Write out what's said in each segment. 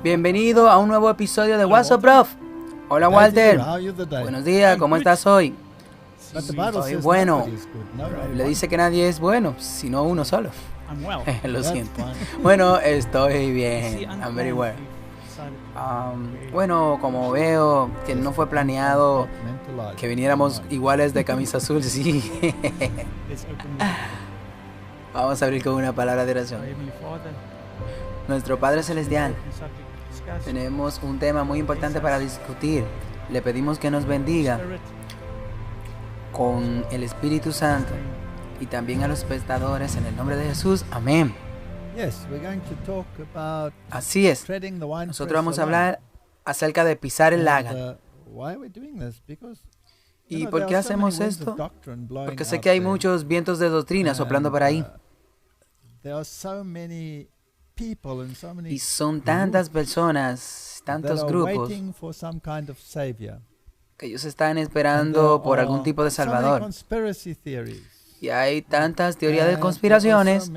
Bienvenido a un nuevo episodio de What's Up, Prof. Hola, Walter. Buenos días, ¿cómo estás hoy? Soy bueno. Le dice que nadie es bueno, sino uno solo. Lo siento. Bueno, estoy bien. I'm very well. Bueno, como veo que no fue planeado que viniéramos iguales de camisa azul, sí. Vamos a abrir con una palabra de oración. Nuestro Padre Celestial, tenemos un tema muy importante para discutir. Le pedimos que nos bendiga con el Espíritu Santo y también a los espectadores en el nombre de Jesús. Amén. Así es. Nosotros vamos a hablar acerca de pisar el lagar. ¿Y por qué hacemos esto? Porque sé que hay muchos vientos de doctrina soplando por ahí. Y son tantas personas, tantos grupos, que ellos están esperando por algún tipo de salvador. Y hay tantas teorías de conspiraciones.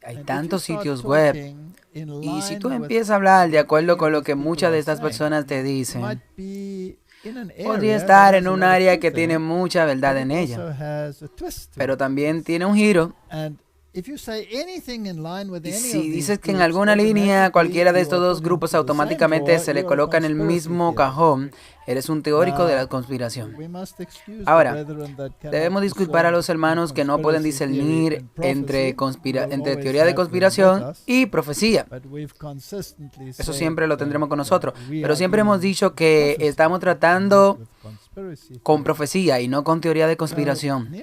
Hay tantos sitios web. Y si tú empiezas a hablar de acuerdo con lo que muchas de estas personas te dicen, podría estar en un área que tiene mucha verdad en ella, pero también tiene un giro. Y si dices que en alguna línea cualquiera de estos dos grupos automáticamente se le coloca en el mismo cajón, eres un teórico de la conspiración. Ahora, debemos disculpar a los hermanos que no pueden discernir entre teoría de conspiración y profecía. Eso siempre lo tendremos con nosotros. Pero siempre hemos dicho que estamos tratando con profecía y no con teoría de conspiración.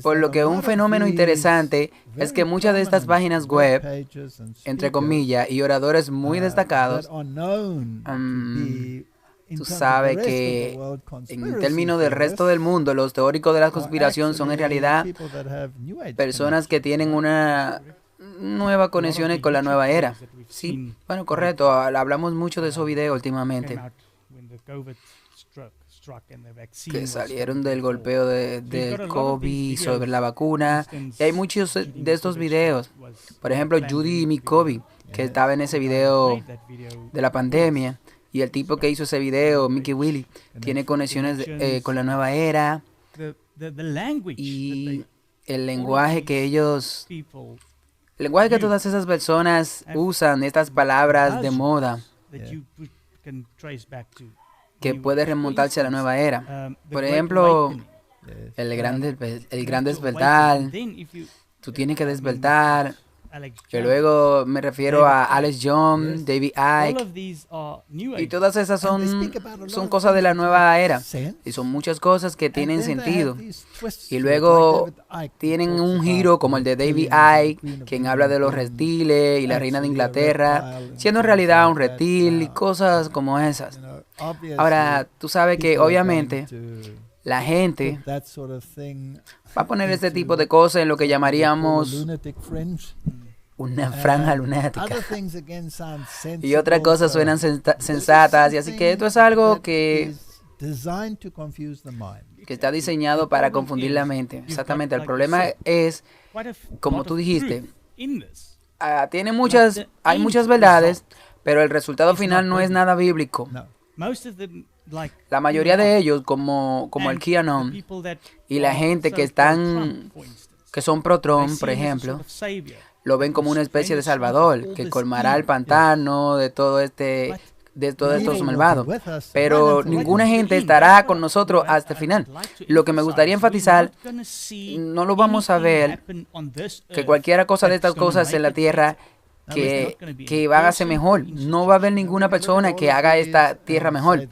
Por lo que un fenómeno interesante es que muchas de estas páginas web, entre comillas, y oradores muy destacados, tú sabes que en términos del resto del mundo, los teóricos de la conspiración son en realidad personas que tienen una nueva conexión con la nueva era. Sí, bueno, correcto. Hablamos mucho de esos videos últimamente, que salieron del golpeo del COVID sobre la vacuna. Y hay muchos de estos videos. Por ejemplo, Judy McCovey, que estaba en ese video de la pandemia. Y el tipo que hizo ese video, Mickey Willy, tiene conexiones con la nueva era. Y el lenguaje que todas esas personas usan, estas palabras de moda, que puede remontarse a la nueva era. Por ejemplo, el gran despertar. Tú tienes que despertar. Que luego me refiero a Alex Jones, David Icke. Y todas esas son cosas de la nueva era. Y son muchas cosas que tienen sentido. Y luego tienen un giro como el de David Icke, quien habla de los reptiles y la reina de Inglaterra, siendo en realidad un reptil y cosas como esas. Ahora, tú sabes que obviamente la gente va a poner este tipo de cosas en lo que llamaríamos una franja lunática. Y otras cosas suenan sensatas. Y así que esto es algo que está diseñado para confundir la mente. Exactamente. El problema es, como tú dijiste, hay muchas verdades, pero el resultado final no es nada bíblico. La mayoría de ellos, como el QAnon y la gente que son pro-Trump, por ejemplo, lo ven como una especie de salvador que colmará el pantano de todos estos malvados. Pero ninguna gente estará con nosotros hasta el final. Lo que me gustaría enfatizar, no lo vamos a ver que cualquier cosa de estas cosas en la tierra que van a ser mejor. No va a haber ninguna persona que haga esta tierra mejor.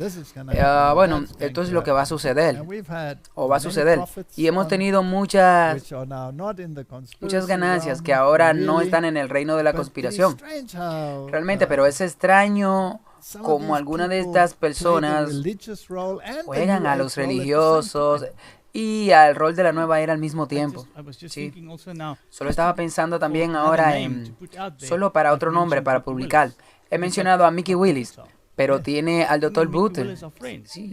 Bueno, esto es lo que va a suceder, o va a suceder. Y hemos tenido muchas ganancias que ahora no están en el reino de la conspiración. Realmente, pero es extraño como algunas de estas personas juegan a los religiosos y al rol de la nueva era al mismo tiempo. Sí. Solo estaba pensando también ahora solo para otro nombre para publicar. He mencionado a Mickey Willis, pero tiene al Dr. Butler. Sí,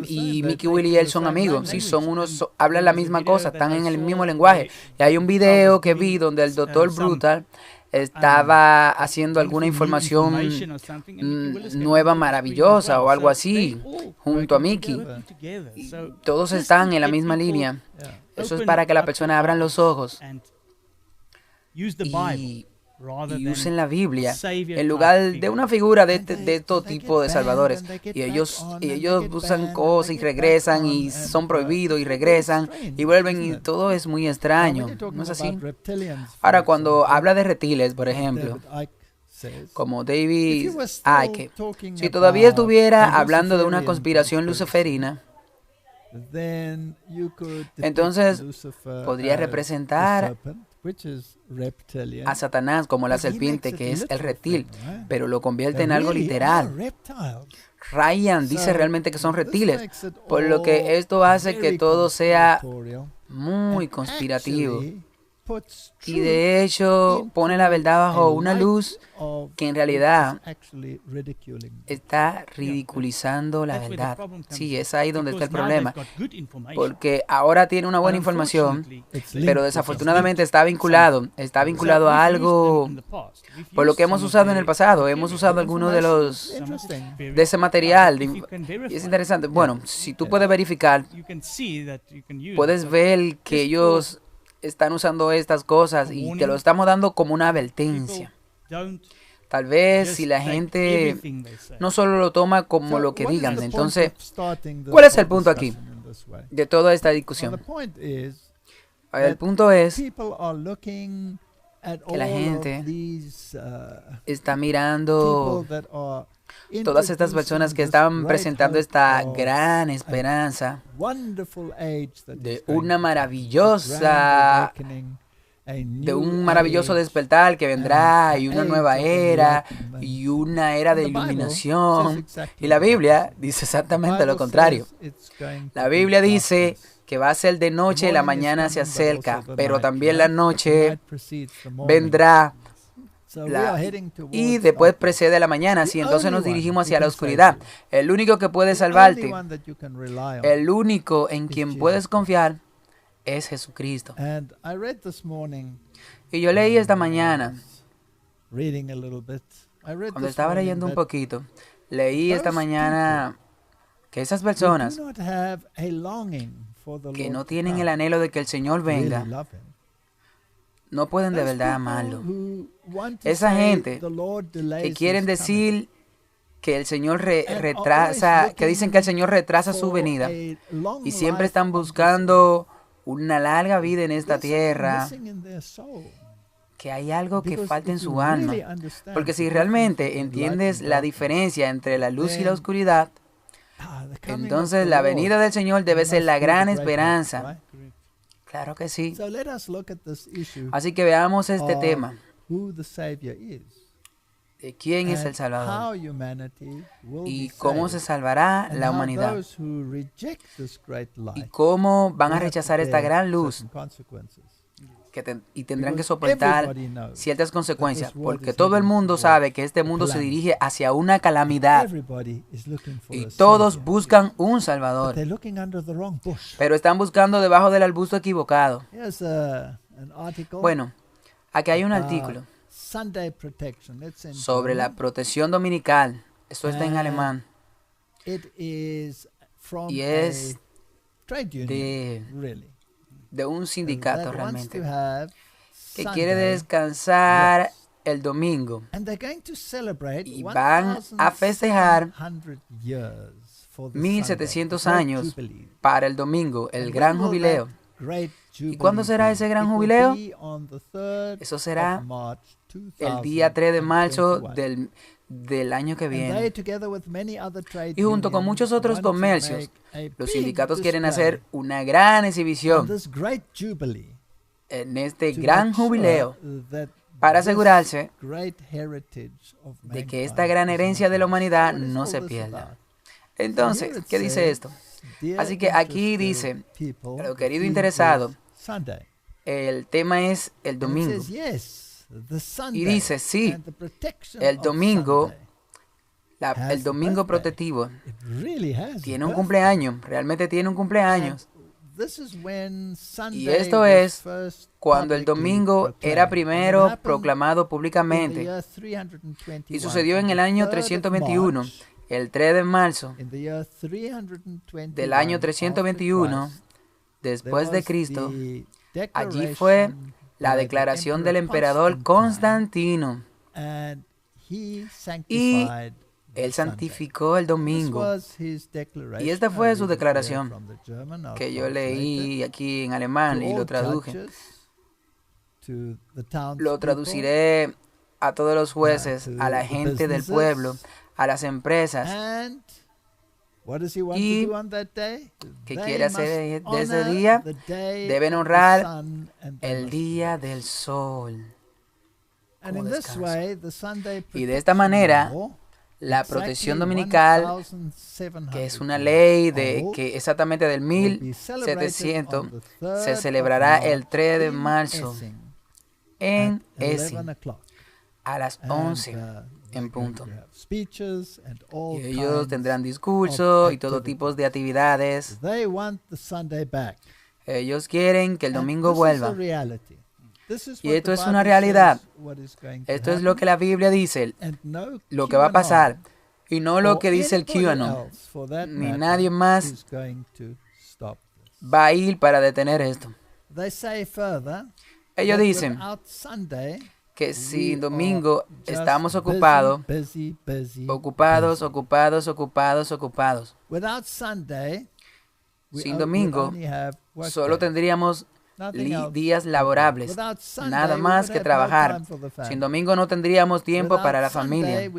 y Mickey Will y él son amigos. Sí, son unos, hablan la misma cosa, están en el mismo lenguaje. Y hay un video que vi donde el Dr. Brutal estaba haciendo alguna información nueva, maravillosa o algo así, junto a Mickey. Y todos están en la misma línea. Eso es para que la persona abran los ojos y usen la Biblia en lugar de una figura de todo tipo de salvadores. Y ellos usan cosas y regresan y son prohibidos y regresan y vuelven y todo es muy extraño. ¿No es así? Ahora, cuando habla de reptiles, por ejemplo, como David Icke, si todavía estuviera hablando de una conspiración luciferina, entonces podría representar a Satanás como la serpiente, que es el reptil, pero lo convierte en algo literal. Ryan dice realmente que son reptiles, por lo que esto hace que todo sea muy conspirativo. Y de hecho pone la verdad bajo una luz que en realidad está ridiculizando la verdad. Sí, es ahí donde está el problema. Porque ahora tiene una buena información, pero desafortunadamente está vinculado a algo por lo que hemos usado en el pasado. Hemos usado algunos de ese material. Y es interesante. Bueno, si tú puedes verificar, puedes ver que ellos están usando estas cosas y te lo estamos dando como una advertencia. Tal vez si la gente no solo lo toma como lo que digan, entonces, ¿cuál es el punto aquí de toda esta discusión? El punto es que la gente está mirando todas estas personas que están presentando esta gran esperanza de una maravillosa, de un maravilloso despertar que vendrá y una nueva era y una era de iluminación. Y la Biblia dice exactamente lo contrario. La Biblia dice que va a ser de noche y la mañana se acerca, pero también la noche vendrá y después precede la mañana, así entonces nos dirigimos hacia la oscuridad. El único que puede salvarte, el único en quien puedes confiar es Jesucristo. Y yo leí esta mañana, cuando estaba leyendo un poquito, leí esta mañana que esas personas que no tienen el anhelo de que el Señor venga, no pueden de verdad amarlo. Esa gente que quieren decir que el Señor retrasa, que dicen que el Señor retrasa su venida y siempre están buscando una larga vida en esta tierra, que hay algo que falta en su alma. Porque si realmente entiendes la diferencia entre la luz y la oscuridad, entonces la venida del Señor debe ser la gran esperanza. Claro que sí. Así que veamos este tema de quién es el Salvador y cómo se salvará la humanidad y cómo van a rechazar esta gran luz y tendrán que soportar ciertas consecuencias, porque todo el mundo sabe que este mundo se dirige hacia una calamidad y todos buscan un Salvador, pero están buscando debajo del arbusto equivocado. Bueno, aquí hay un artículo sobre la protección dominical. Esto está en alemán y es de un sindicato realmente que quiere descansar el domingo y van a festejar 1700 años para el domingo, el gran jubileo. ¿Y cuándo será ese gran jubileo? Eso será el día 3 de marzo del año que viene. Y junto con muchos otros comercios, los sindicatos quieren hacer una gran exhibición en este gran jubileo para asegurarse de que esta gran herencia de la humanidad no se pierda. Entonces, ¿qué dice esto? Así que aquí dice, pero querido interesado, el tema es el domingo. Y dice, sí, el domingo, El domingo protectivo tiene un cumpleaños, realmente tiene un cumpleaños. Y esto es cuando el domingo era primero proclamado públicamente. Y sucedió en el año 321, el 3 de marzo del año 321, después de Cristo. Allí fue la declaración del emperador Constantino. Y él santificó el domingo. Y esta fue su declaración, que yo leí aquí en alemán y lo traduje. Lo traduciré a todos los jueces, a la gente del pueblo, a las empresas. ¿Y qué quiere hacer de ese día? Deben honrar el día del sol como descanso. Y de esta manera, la protección dominical, que es una ley que exactamente del 1700, se celebrará el 3 de marzo en Essen a las 11 en punto. Y ellos tendrán discursos y todo tipo de actividades. Ellos quieren que el domingo vuelva. Y esto es una realidad. Esto es lo que la Biblia dice, lo que va a pasar, y no lo que dice el QAnon. Ni nadie más va a ir para detener esto. Ellos dicen que si domingo estamos ocupados. Sin domingo, solo tendríamos días laborables, nada más que trabajar. Sin domingo no tendríamos tiempo para la familia.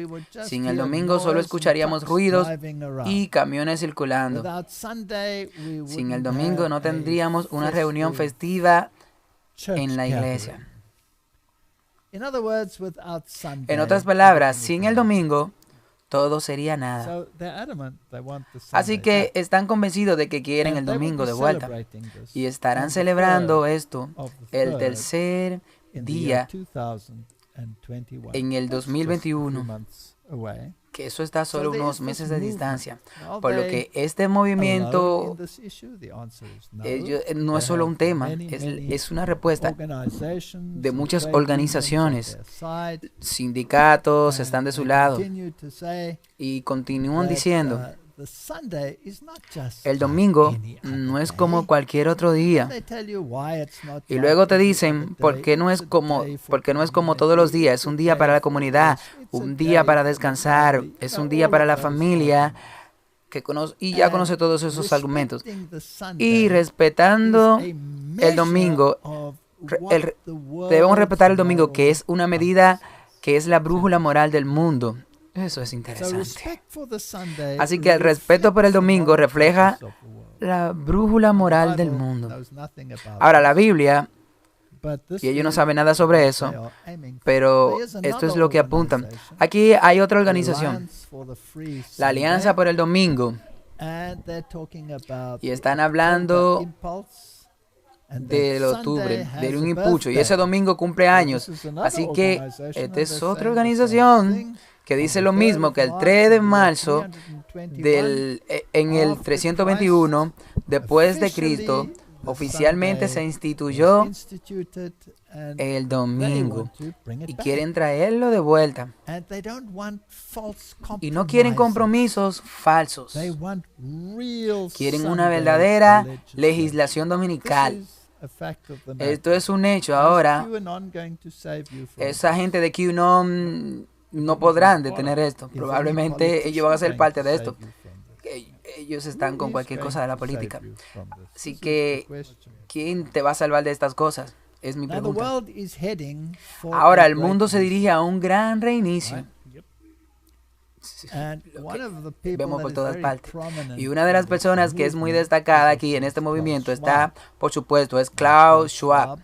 Sin el domingo solo escucharíamos ruidos y camiones circulando. Sin el domingo no tendríamos una reunión festiva en la iglesia. En otras palabras, sin el domingo, todo sería nada. Así que están convencidos de que quieren el domingo de vuelta y estarán celebrando esto el tercer día en el 2021, que eso está solo unos meses de distancia. Por lo que este movimiento no es solo un tema, es una respuesta de muchas organizaciones. Sindicatos están de su lado y continúan diciendo: el domingo no es como cualquier otro día. Y luego te dicen por qué no es como todos los días. Es un día para la comunidad, un día para descansar, es un día para la familia, y ya conoce todos esos argumentos. Y respetando el domingo, debemos respetar el domingo, que es una medida, que es la brújula moral del mundo. Eso es interesante. Así que el respeto por el domingo refleja la brújula moral del mundo. Ahora, la Biblia, y ellos no saben nada sobre eso, pero esto es lo que apuntan. Aquí hay otra organización, la Alianza por el Domingo, y están hablando del octubre, de un impulso, y ese domingo cumple años. Así que esta es otra organización que dice lo mismo, que el 3 de marzo en el 321 después de Cristo oficialmente se instituyó el domingo y quieren traerlo de vuelta. Y no quieren compromisos falsos. Quieren una verdadera legislación dominical. Esto es un hecho ahora. Esa gente de QAnon no podrán detener esto. Probablemente ellos van a ser parte de esto. Ellos están con cualquier cosa de la política. Así que, ¿quién te va a salvar de estas cosas? Es mi pregunta. Ahora, el mundo se dirige a un gran reinicio. Vemos por todas partes. Y una de las personas que es muy destacada aquí en este movimiento está, por supuesto, es Klaus Schwab.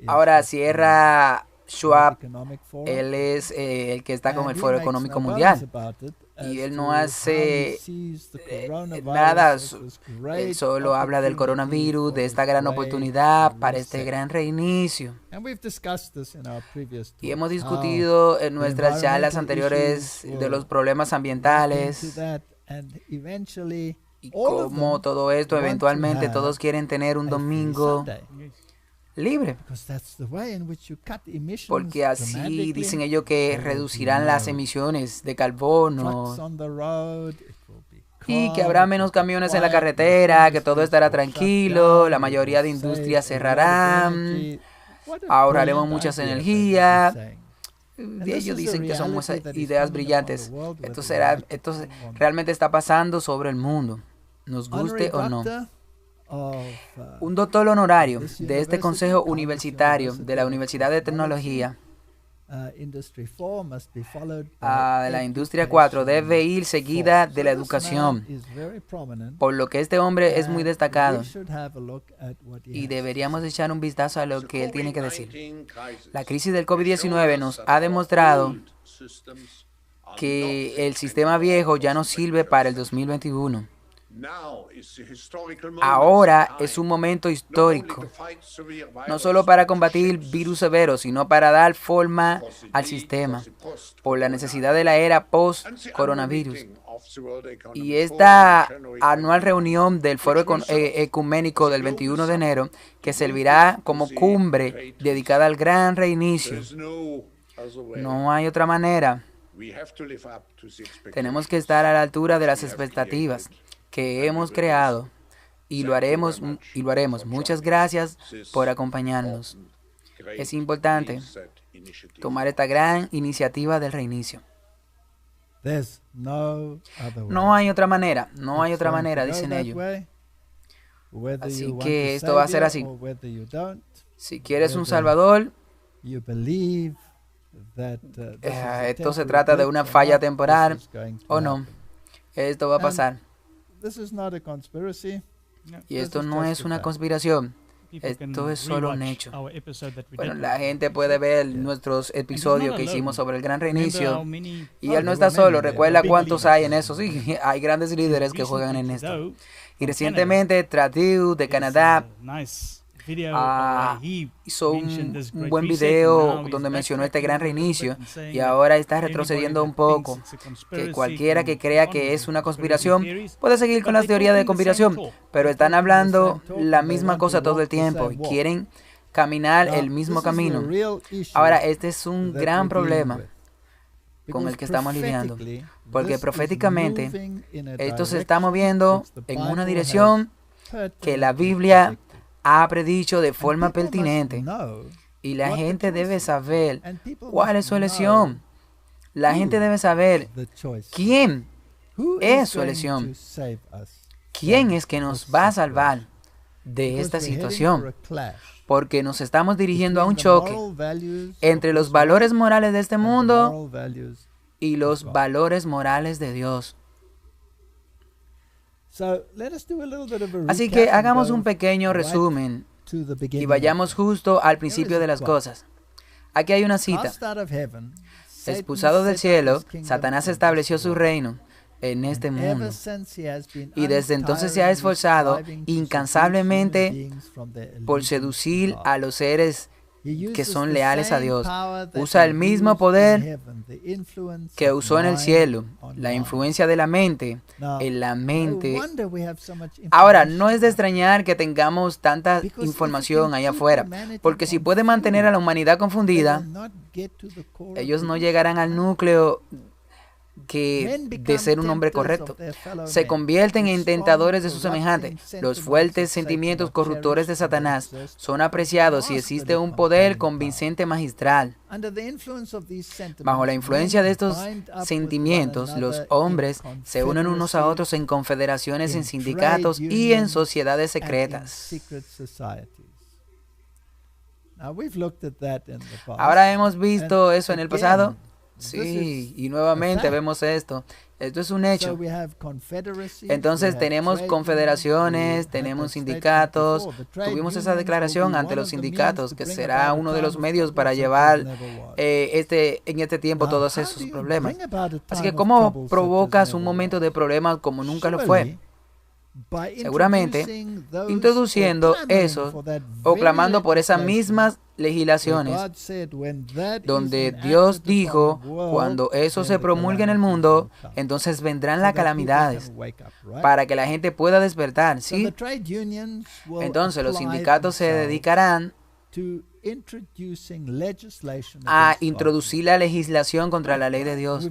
Ahora, Sierra Schwab, él es el que está con el Foro Económico Mundial. Y él no hace nada, él solo habla del coronavirus, de esta gran oportunidad para este gran reinicio. Y hemos discutido en nuestras charlas anteriores de los problemas ambientales y cómo todo esto eventualmente todos quieren tener un domingo libre, porque así dicen ellos que reducirán las emisiones de carbono y que habrá menos camiones en la carretera, que todo estará tranquilo, la mayoría de industrias cerrarán, ahorraremos muchas energías. Ellos dicen que son ideas brillantes. Esto realmente está pasando sobre el mundo, nos guste o no. Un doctor honorario de este Consejo Universitario de la Universidad de Tecnología de la Industria 4 debe ir seguida de la educación, por lo que este hombre es muy destacado y deberíamos echar un vistazo a lo que él tiene que decir. La crisis del COVID-19 nos ha demostrado que el sistema viejo ya no sirve para el 2021. Ahora es un momento histórico, no solo para combatir virus severos, sino para dar forma al sistema, por la necesidad de la era post-coronavirus. Y esta anual reunión del Foro Ecuménico del 21 de enero, que servirá como cumbre dedicada al gran reinicio. No hay otra manera. Tenemos que estar a la altura de las expectativas que hemos creado y lo haremos. Muchas gracias por acompañarnos. Es importante tomar esta gran iniciativa del reinicio. No hay otra manera, dicen ellos. Así que esto va a ser así. Si quieres un Salvador, esto se trata de una falla temporal o no, esto va a pasar. Y esto no es una conspiración, esto es solo un hecho. Bueno, la gente puede ver nuestros episodios que hicimos sobre el gran reinicio y él no está solo. Recuerda cuántos hay en eso. Sí, hay grandes líderes que juegan en esto. Y recientemente Tradiu de Canadá hizo un buen video donde mencionó este gran reinicio y ahora está retrocediendo un poco, que cualquiera que crea que es una conspiración puede seguir con las teorías de conspiración, pero están hablando la misma cosa todo el tiempo y quieren caminar el mismo camino. Ahora, este es un gran problema con el que estamos lidiando, porque proféticamente esto se está moviendo en una dirección que la Biblia ha predicho de forma pertinente y la gente debe saber cuál es su elección. La gente debe saber quién es su elección. ¿Quién es que nos va a salvar de esta situación? Porque nos estamos dirigiendo a un choque entre los valores morales de este mundo y los valores morales de Dios. Así que hagamos un pequeño resumen y vayamos justo al principio de las cosas. Aquí hay una cita. Expulsado del cielo, Satanás estableció su reino en este mundo. Y desde entonces se ha esforzado incansablemente por seducir a los seres que son leales a Dios. Usa el mismo poder que usó en el cielo, la influencia de la mente en la mente. Ahora, no es de extrañar que tengamos tanta información allá afuera, porque si puede mantener a la humanidad confundida, ellos no llegarán al núcleo de ser un hombre correcto. Se convierten en tentadores de sus semejantes. Los fuertes sentimientos corruptores de Satanás son apreciados si existe un poder convincente magistral. Bajo la influencia de estos sentimientos, los hombres se unen unos a otros en confederaciones, en sindicatos y en sociedades secretas. Ahora hemos visto eso en el pasado. Sí, y nuevamente vemos esto. Esto es un hecho. Entonces tenemos confederaciones, tenemos sindicatos. Tuvimos esa declaración ante los sindicatos, que será uno de los medios para llevar en este tiempo todos esos problemas. Así que, ¿cómo provocas un momento de problemas como nunca lo fue? Seguramente introduciendo eso o clamando por esas mismas legislaciones, donde Dios dijo, cuando eso se promulgue en el mundo, entonces vendrán las calamidades para que la gente pueda despertar, ¿sí? Entonces los sindicatos se dedicarán a introducir la legislación contra la ley de Dios.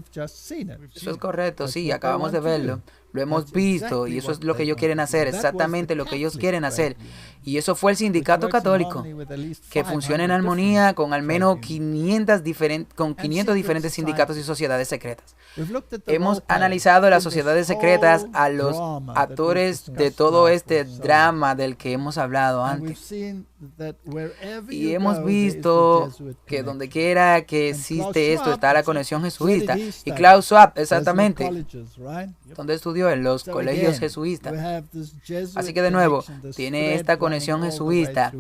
Eso es correcto, sí, acabamos de verlo. Lo hemos visto y eso es lo que ellos quieren hacer, exactamente lo que ellos quieren hacer. Y eso fue el sindicato católico, que funciona en armonía con al menos 500 diferentes sindicatos y sociedades secretas. Hemos analizado las sociedades secretas a los actores de todo este drama del que hemos hablado antes. Y hemos visto que donde quiera que existe esto está la conexión jesuita. Y Klaus Schwab, exactamente, donde estudió en los colegios jesuitas. Así que de nuevo, tiene esta conexión jesuita,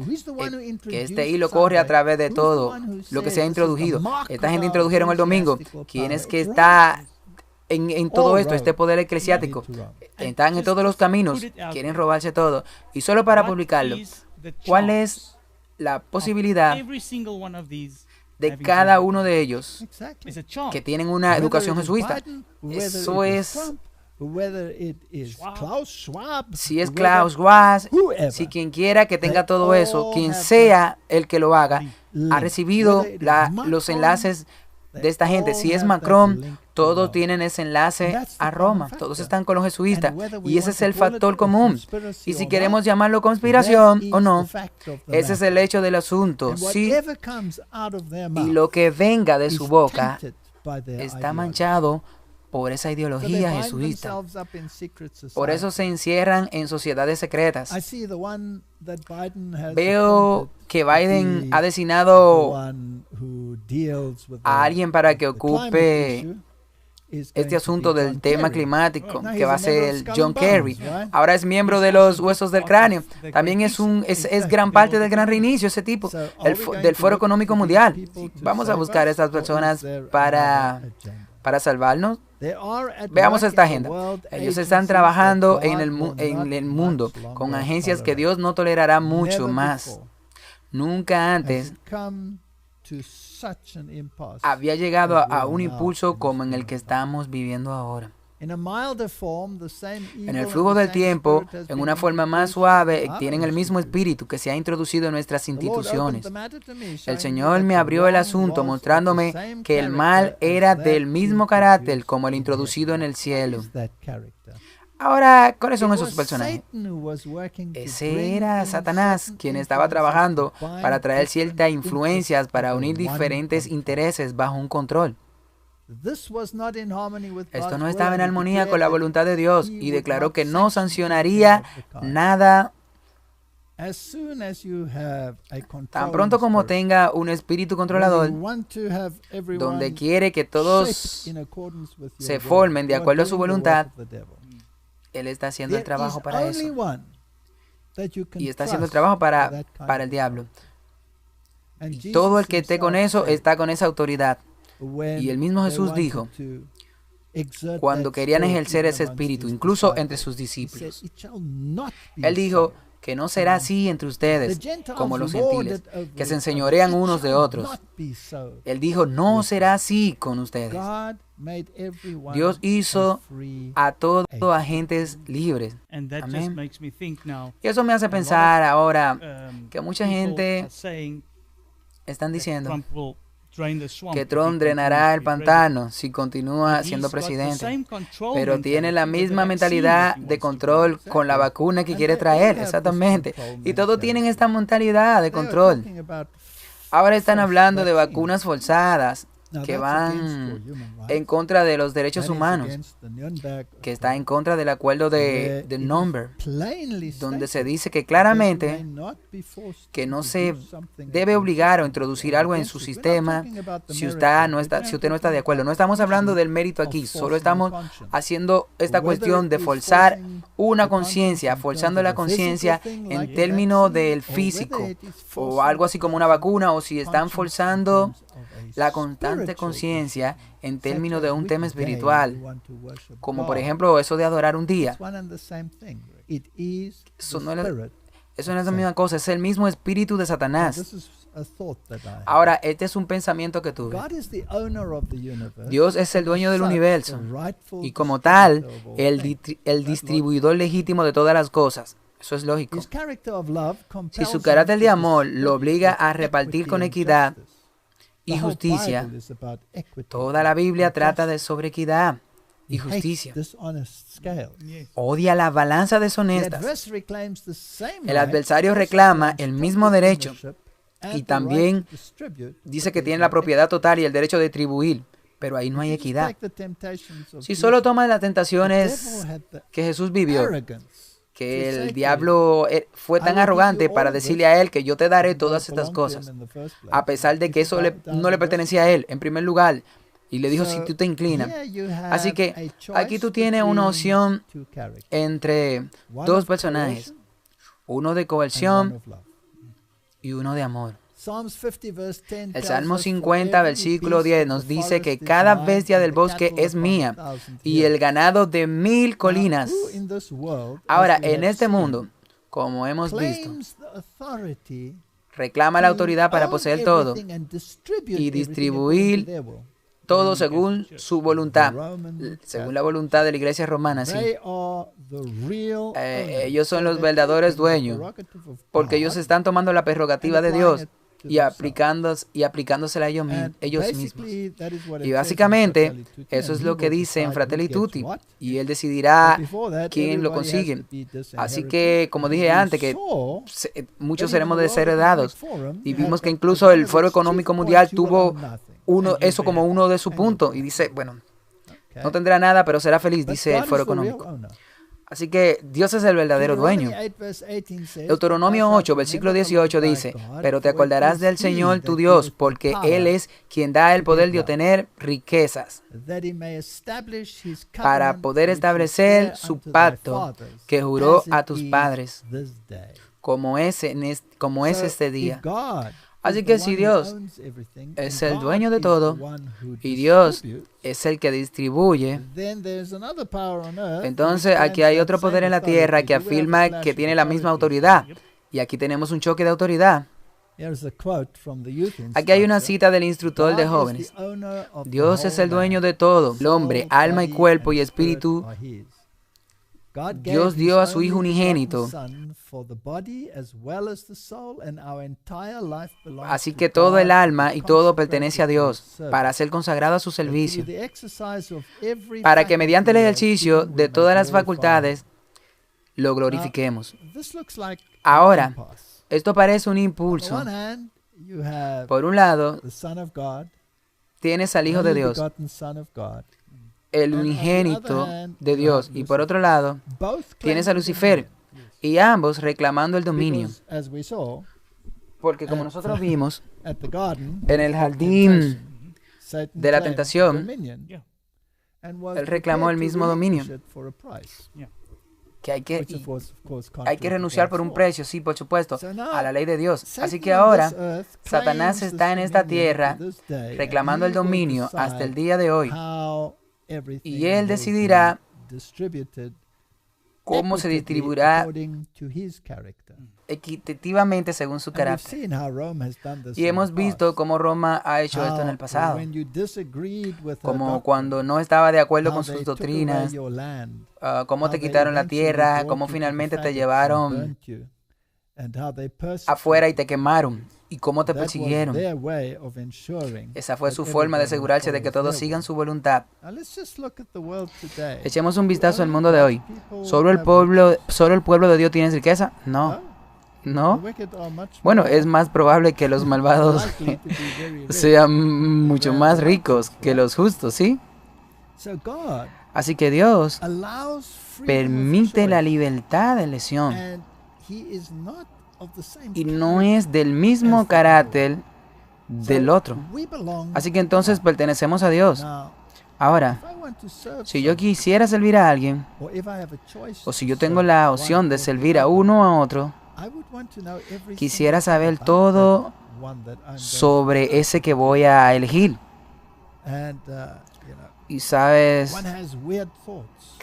que este hilo corre a través de todo lo que se ha introducido. Esta gente introdujeron el domingo. ¿Quién es que está en todo esto, este poder eclesiástico? Están en todos los caminos, quieren robarse todo. Y solo para publicarlo, ¿cuál es la posibilidad de cada uno de ellos que tienen una educación jesuita? Eso es, si es Klaus Schwab, si quien quiera que tenga todo eso, quien sea el que lo haga, ha recibido los enlaces de esta gente. Si es Macron, todos tienen ese enlace a Roma, todos están con los jesuitas, y ese es el factor común. Y si queremos llamarlo conspiración o no, ese es el hecho del asunto. Sí, y lo que venga de su boca está manchado por esa ideología jesuita. Por eso se encierran en sociedades secretas. Veo que Biden ha designado a alguien para que ocupe este asunto del tema climático, que va a ser John Kerry. Ahora es miembro de los Huesos del Cráneo. También es gran parte del Gran Reinicio, ese tipo, del Foro Económico Mundial. Vamos a buscar a estas personas para salvarnos. Veamos esta agenda. Ellos están trabajando en el mundo con agencias que Dios no tolerará mucho más. Nunca antes había llegado a un impulso como en el que estamos viviendo ahora. En el flujo del tiempo, en una forma más suave, tienen el mismo espíritu que se ha introducido en nuestras instituciones. El Señor me abrió el asunto mostrándome que el mal era del mismo carácter como el introducido en el cielo. Ahora, ¿cuáles son esos personajes? Ese era Satanás, quien estaba trabajando para traer ciertas influencias para unir diferentes intereses bajo un control. Esto no estaba en armonía con la voluntad de Dios y declaró que no sancionaría nada. Tan pronto como tenga un espíritu controlador, donde quiere que todos se formen de acuerdo a su voluntad, Él está haciendo el trabajo para eso. Y está haciendo el trabajo para el diablo. Y todo el que esté con eso está con esa autoridad. Y el mismo Jesús dijo, cuando querían ejercer ese espíritu, incluso entre sus discípulos, Él dijo que no será así entre ustedes como los gentiles, que se enseñorean unos de otros. Él dijo, no será así con ustedes. Dios hizo a todos agentes libres. Amén. Y eso me hace pensar ahora que mucha gente están diciendo que Trump drenará el pantano si continúa siendo presidente, pero tiene la misma mentalidad de control con la vacuna que quiere traer, exactamente, y todos tienen esta mentalidad de control. Ahora están hablando de vacunas forzadas que van en contra de los derechos humanos, que está en contra del acuerdo de Nuremberg, donde se dice que claramente que no se debe obligar o introducir algo en su sistema si usted no está de acuerdo. No estamos hablando del mérito aquí, solo estamos haciendo esta cuestión de forzar una conciencia, forzando la conciencia en términos del físico, o algo así como una vacuna, o si están forzando la constante conciencia en términos de un tema espiritual, como por ejemplo eso de adorar un día. Eso no es la misma cosa, es el mismo espíritu de Satanás. Ahora, este es un pensamiento que tuve. Dios es el dueño del universo y como tal, el distribuidor legítimo de todas las cosas. Eso es lógico. Si su carácter de amor lo obliga a repartir con equidad y justicia, toda la Biblia trata sobre equidad y justicia. Odia la balanza deshonesta. El adversario reclama el mismo derecho y también dice que tiene la propiedad total y el derecho de distribuir, pero ahí no hay equidad. Si solo tomas las tentaciones que Jesús vivió, que el diablo fue tan arrogante para decirle a él que yo te daré todas estas cosas, a pesar de que eso no le pertenecía a él, en primer lugar, y le dijo, si tú te inclinas. Así que aquí tú tienes una opción entre dos personajes, uno de coerción y uno de amor. El Salmo 50, versículo 10 nos dice que cada bestia del bosque es mía y el ganado de 1000 colinas. Ahora, en este mundo, como hemos visto, reclama la autoridad para poseer todo y distribuir todo según su voluntad, según la voluntad de la iglesia romana. Sí. Ellos son los verdaderos dueños, porque ellos están tomando la prerrogativa de Dios y aplicándosela a ellos mismos. Y básicamente, eso es lo que dice en Fratelli Tutti, y él decidirá quién lo consigue. Así que, como dije antes, que muchos seremos desheredados. Y vimos que incluso el Foro Económico Mundial tuvo eso como uno de sus puntos. Y dice, bueno, no tendrá nada, pero será feliz, dice el Foro Económico. Así que Dios es el verdadero dueño. Deuteronomio 8, versículo 18 dice, pero te acordarás del Señor tu Dios, porque Él es quien da el poder de obtener riquezas, para poder establecer su pacto que juró a tus padres, como es este día. Así que si Dios es el dueño de todo y Dios es el que distribuye, entonces aquí hay otro poder en la tierra que afirma que tiene la misma autoridad. Y aquí tenemos un choque de autoridad. Aquí hay una cita del instructor de jóvenes. Dios es el dueño de todo, el hombre, alma y cuerpo y espíritu. Dios dio a su Hijo unigénito. Así que todo el alma y todo pertenece a Dios para ser consagrado a su servicio, para que mediante el ejercicio de todas las facultades lo glorifiquemos. Ahora, esto parece un impulso. Por un lado, tienes al Hijo de Dios, el unigénito de Dios, y por otro lado, tienes a Lucifer, y ambos reclamando el dominio. Porque como nosotros vimos en el jardín de la tentación, él reclamó el mismo dominio. Que hay que renunciar por un precio, sí, por supuesto, a la ley de Dios. Así que ahora, Satanás está en esta tierra reclamando el dominio hasta el día de hoy. Y él decidirá cómo se distribuirá equitativamente según su carácter. Y hemos visto cómo Roma ha hecho esto en el pasado. Como cuando no estaba de acuerdo con sus doctrinas, cómo te quitaron la tierra, cómo finalmente te llevaron afuera y te quemaron, y cómo te persiguieron. Esa fue su forma de asegurarse de que todos sigan su voluntad. Echemos un vistazo al mundo de hoy. ¿Solo el pueblo de Dios tiene riqueza? No. ¿No? Bueno, es más probable que los malvados sean mucho más ricos que los justos, ¿sí? Así que Dios permite la libertad de elección y no es del mismo carácter del otro. Así que entonces pertenecemos a Dios. Ahora, si yo quisiera servir a alguien, o si yo tengo la opción de servir a uno o a otro, quisiera saber todo sobre ese que voy a elegir. Y sabes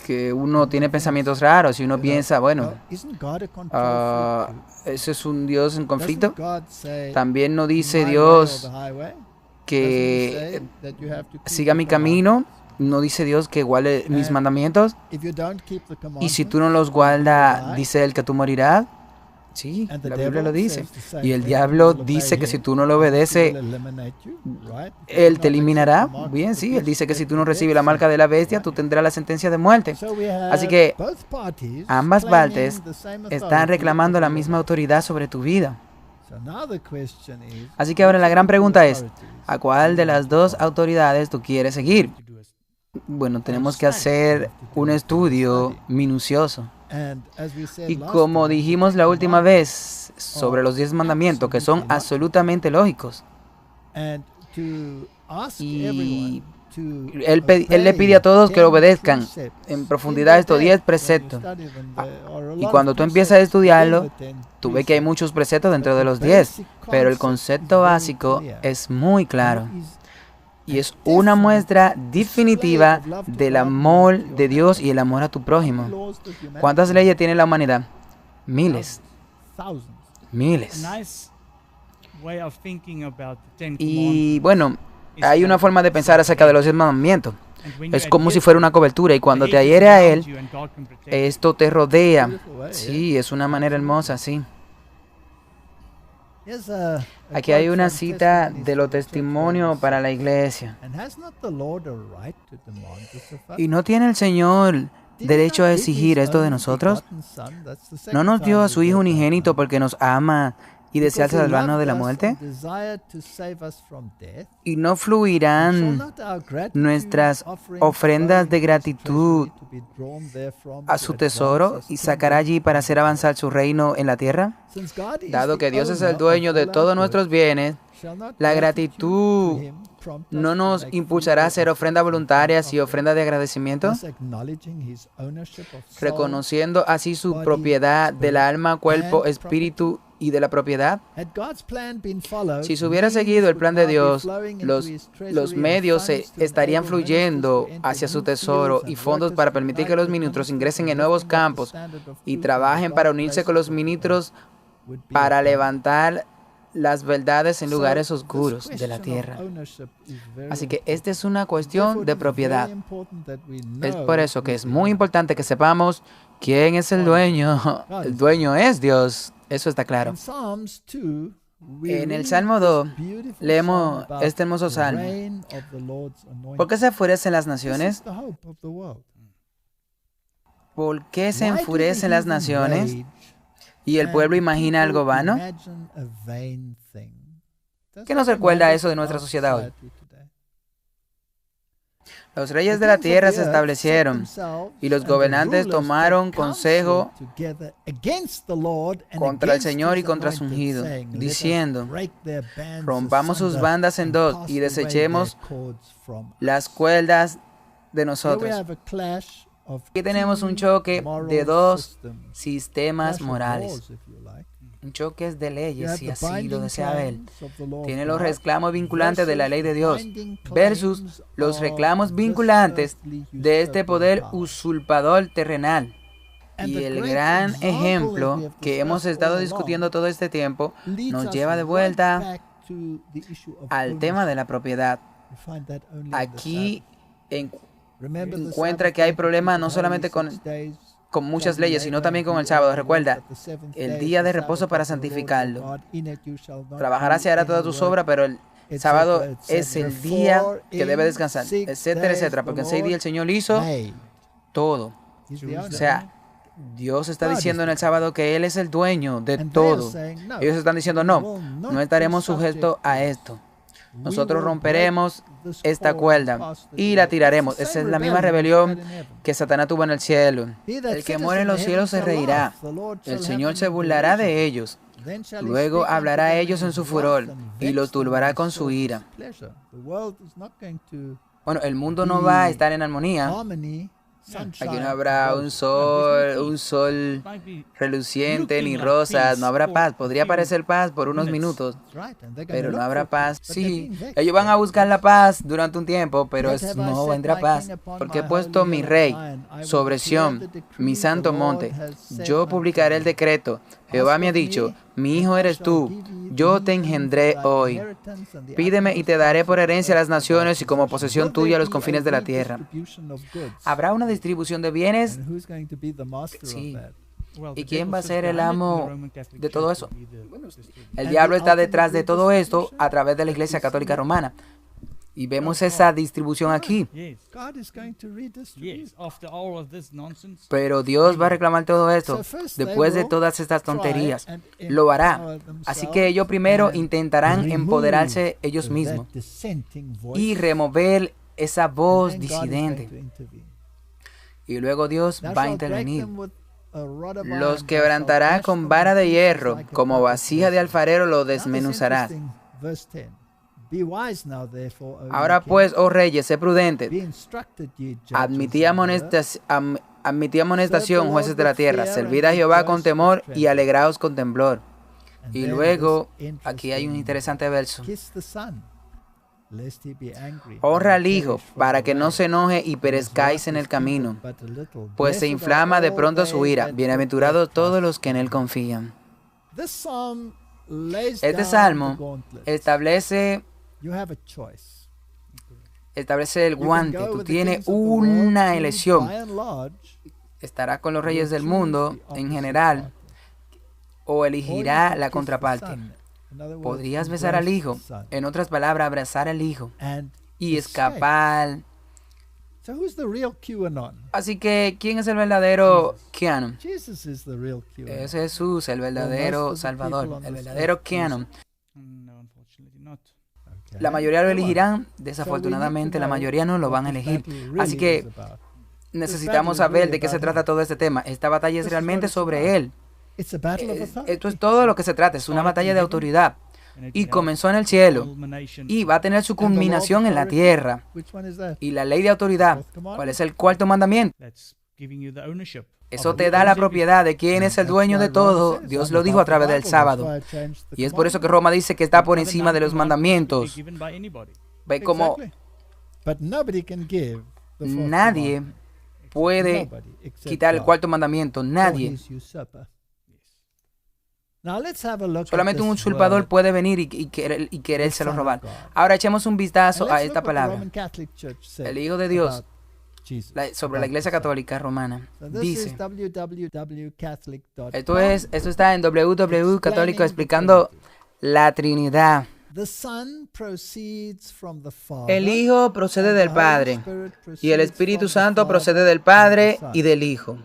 que uno tiene pensamientos raros y uno piensa, bueno, ¿ese es un Dios en conflicto? También no dice Dios que siga mi camino, no dice Dios que guarde mis mandamientos. Y si tú no los guardas, dice Él que tú morirás. Sí, la Biblia lo dice. Y el diablo dice que si tú no lo obedeces, Él te eliminará. Bien, sí, Él dice que si tú no recibes la marca de la bestia, tú tendrás la sentencia de muerte. Así que ambas partes están reclamando la misma autoridad sobre tu vida. Así que ahora la gran pregunta es, ¿a cuál de las dos autoridades tú quieres seguir? Bueno, tenemos que hacer un estudio minucioso. Y como dijimos la última vez sobre los 10 mandamientos, que son absolutamente lógicos. Y él le pide a todos que lo obedezcan en profundidad estos 10 preceptos. Y cuando tú empiezas a estudiarlo, tú ves que hay muchos preceptos dentro de los 10, pero el concepto básico es muy claro. Y es una muestra definitiva del amor de Dios y el amor a tu prójimo. ¿Cuántas leyes tiene la humanidad? Miles. Miles. Y bueno, hay una forma de pensar acerca de los 10 mandamientos. Es como si fuera una cobertura y cuando te adhieres a Él, esto te rodea. Sí, es una manera hermosa, sí. Aquí hay una cita de los testimonios para la iglesia. ¿Y no tiene el Señor derecho a exigir esto de nosotros? ¿No nos dio a su Hijo unigénito porque nos ama y desea salvarnos de la muerte? ¿Y no fluirán nuestras ofrendas de gratitud a su tesoro y sacará allí para hacer avanzar su reino en la tierra? Dado que Dios es el dueño de todos nuestros bienes, la gratitud no nos impulsará a hacer ofrendas voluntarias y ofrendas de agradecimiento, reconociendo así su propiedad del alma, cuerpo, espíritu y de la propiedad. Si se hubiera seguido el plan de Dios, los medios estarían fluyendo hacia su tesoro y fondos para permitir que los ministros ingresen en nuevos campos y trabajen para unirse con los ministros para levantar las verdades en lugares oscuros de la tierra. Así que esta es una cuestión de propiedad. Es por eso que es muy importante que sepamos quién es el dueño. El dueño es Dios. Eso está claro. En el Salmo 2 leemos este hermoso salmo. ¿Por qué se enfurecen las naciones? ¿Por qué se enfurecen las naciones? ¿Y el pueblo imagina algo vano? ¿Qué nos recuerda eso de nuestra sociedad hoy? Los reyes de la tierra se establecieron y los gobernantes tomaron consejo contra el Señor y contra su ungido, diciendo, rompamos sus bandas en dos y desechemos las cuerdas de nosotros. Aquí tenemos un choque de dos sistemas morales. Un choque de leyes, si así lo desea ver. Tiene los reclamos vinculantes de la ley de Dios versus los reclamos vinculantes de este poder usurpador terrenal. Y el gran ejemplo que hemos estado discutiendo todo este tiempo nos lleva de vuelta al tema de la propiedad. Aquí encuentra que hay problemas no solamente con muchas leyes, sino también con el sábado. Recuerda, el día de reposo para santificarlo. Trabajarás y harás todas tus obras, pero el sábado es el día que debe descansar, etcétera, etcétera. Porque en 6 días el Señor hizo todo. O sea, Dios está diciendo en el sábado que Él es el dueño de todo. Ellos están diciendo, no estaremos sujetos a esto. Nosotros romperemos esta cuerda y la tiraremos. Esa es la misma rebelión que Satanás tuvo en el cielo. El que muere en los cielos se reirá. El Señor se burlará de ellos. Luego hablará a ellos en su furor y los turbará con su ira. Bueno, el mundo no va a estar en armonía. Aquí no habrá un sol reluciente ni rosas, no habrá paz. Podría parecer paz por unos minutos, pero no habrá paz. Sí, ellos van a buscar la paz durante un tiempo, pero no vendrá paz. Porque he puesto mi rey sobre Sión, mi santo monte. Yo publicaré el decreto. Jehová me ha dicho, mi hijo eres tú, yo te engendré hoy. Pídeme y te daré por herencia a las naciones y como posesión tuya los confines de la tierra. ¿Habrá una distribución de bienes? Sí. ¿Y quién va a ser el amo de todo eso? El diablo está detrás de todo esto a través de la Iglesia Católica Romana. Y vemos esa distribución aquí. Pero Dios va a reclamar todo esto. Después de todas estas tonterías, lo hará. Así que ellos primero intentarán empoderarse ellos mismos y remover esa voz disidente. Y luego Dios va a intervenir. Los quebrantará con vara de hierro, como vasija de alfarero lo desmenuzará. Ahora pues, oh reyes, sé prudentes. Admitid amonestación, jueces de la tierra. Servid a Jehová con temor y alegraos con temblor. Y luego, aquí hay un interesante verso. Honra al Hijo, para que no se enoje y perezcáis en el camino, pues se inflama de pronto su ira. Bienaventurados todos los que en Él confían. Este salmo establece el guante. Tú tienes una elección. Estará con los reyes del mundo en general o elegirá la contraparte. Podrías besar al Hijo. En otras palabras, abrazar al Hijo y escapar. Así que, ¿quién es el verdadero QAnon? Es Jesús, el verdadero Salvador, el verdadero QAnon. La mayoría lo elegirán, desafortunadamente la mayoría no lo van a elegir. Así que necesitamos saber de qué se trata todo este tema. Esta batalla es realmente sobre Él. Esto es todo lo que se trata, es una batalla de autoridad. Y comenzó en el cielo y va a tener su culminación en la tierra. Y la ley de autoridad, ¿cuál es el cuarto mandamiento? Eso te da la propiedad de quién es el dueño de todo. Dios lo dijo a través del sábado. Y es por eso que Roma dice que está por encima de los mandamientos. Ve cómo nadie puede quitar el cuarto mandamiento. Nadie. Solamente un usurpador puede venir y querérselo robar. Ahora echemos un vistazo a esta palabra. El Hijo de Dios. Sobre la Iglesia Católica Romana. Dice, esto está en www Católico explicando la Trinidad. El Hijo procede del Padre y el Espíritu Santo procede del Padre y del Hijo.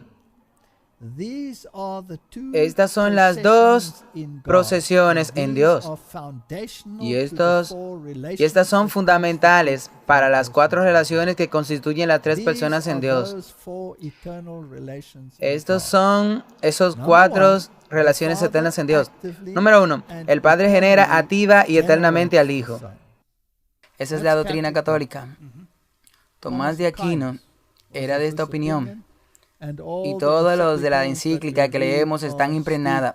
Estas son las dos procesiones en Dios. Y estas son fundamentales para las cuatro relaciones que constituyen las tres personas en Dios. Estos son esos cuatro relaciones eternas en Dios. Número 1. El Padre genera activa y eternamente al Hijo. Esa es la doctrina católica. Tomás de Aquino era de esta opinión. Y todos los de la encíclica que leemos están impregnadas.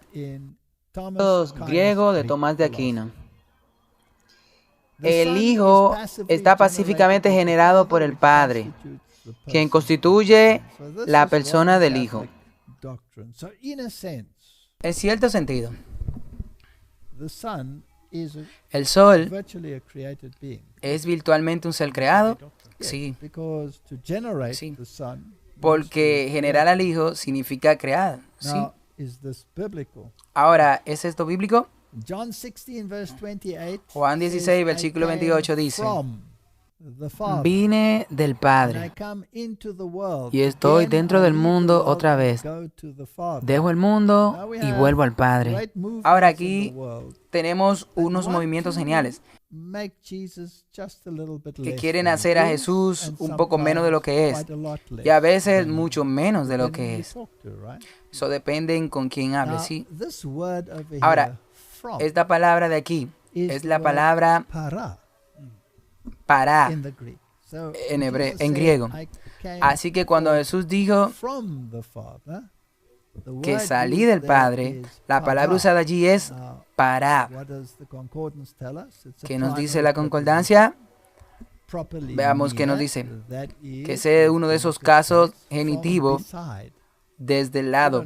Los griegos de Tomás de Aquino. El Hijo está pacíficamente generado por el Padre, quien constituye la persona del Hijo. En cierto sentido, el Sol es virtualmente un ser creado. Sí. Sí. Porque generar al Hijo significa crear. ¿Sí? Ahora, ¿es esto bíblico? Juan 16, versículo 28 dice, Vine del Padre y estoy dentro del mundo otra vez. Dejo el mundo y vuelvo al Padre. Ahora aquí tenemos unos movimientos geniales que quieren hacer a Jesús un poco menos de lo que es y a veces mucho menos de lo que es. Eso depende en con quién hable, ¿sí? Ahora, esta palabra de aquí es la palabra para en griego. Así que cuando Jesús dijo que salí del Padre, la palabra usada allí es para. ¿Qué nos dice la concordancia? Veamos qué nos dice. Que ese es uno de esos casos genitivos desde el lado.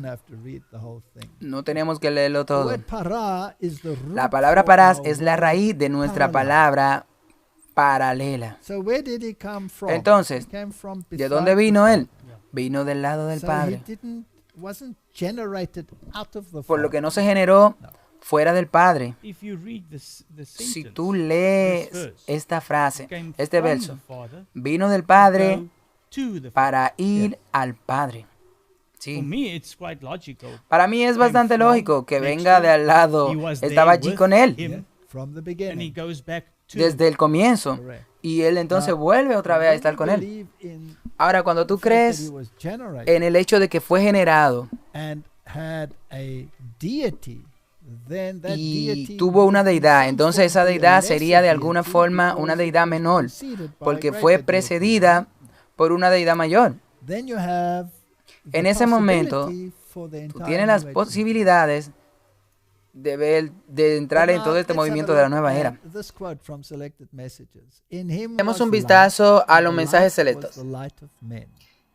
No tenemos que leerlo todo. La palabra parás es la raíz de nuestra palabra paralela. Entonces, ¿de dónde vino él? Vino del lado del Padre. Por lo que no se generó fuera del Padre. Si tú lees esta frase, este verso, vino del Padre para ir al Padre. Sí. Para mí es bastante lógico que venga de al lado. Estaba allí con él desde el comienzo. Y él entonces vuelve otra vez a estar con él. Ahora, cuando tú crees en el hecho de que fue generado y tuvo una deidad, entonces esa deidad sería de alguna forma una deidad menor, porque fue precedida por una deidad mayor. En ese momento, tú tienes las posibilidades de entrar en todo este movimiento de la nueva era. Demos un vistazo a los mensajes selectos.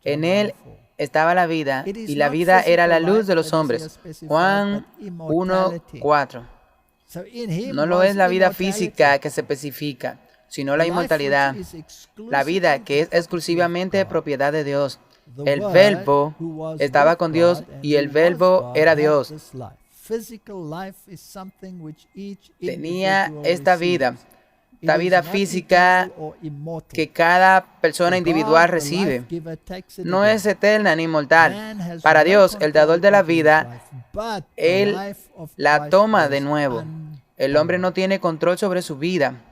En él estaba la vida, y la vida era la luz de los hombres. Juan 1:4. No lo es la vida física que se especifica, sino la inmortalidad. La vida que es exclusivamente propiedad de Dios. El Verbo estaba con Dios y el Verbo era Dios. Tenía esta vida física que cada persona individual recibe. No es eterna ni inmortal. Para Dios, el dador de la vida, Él la toma de nuevo. El hombre no tiene control sobre su vida,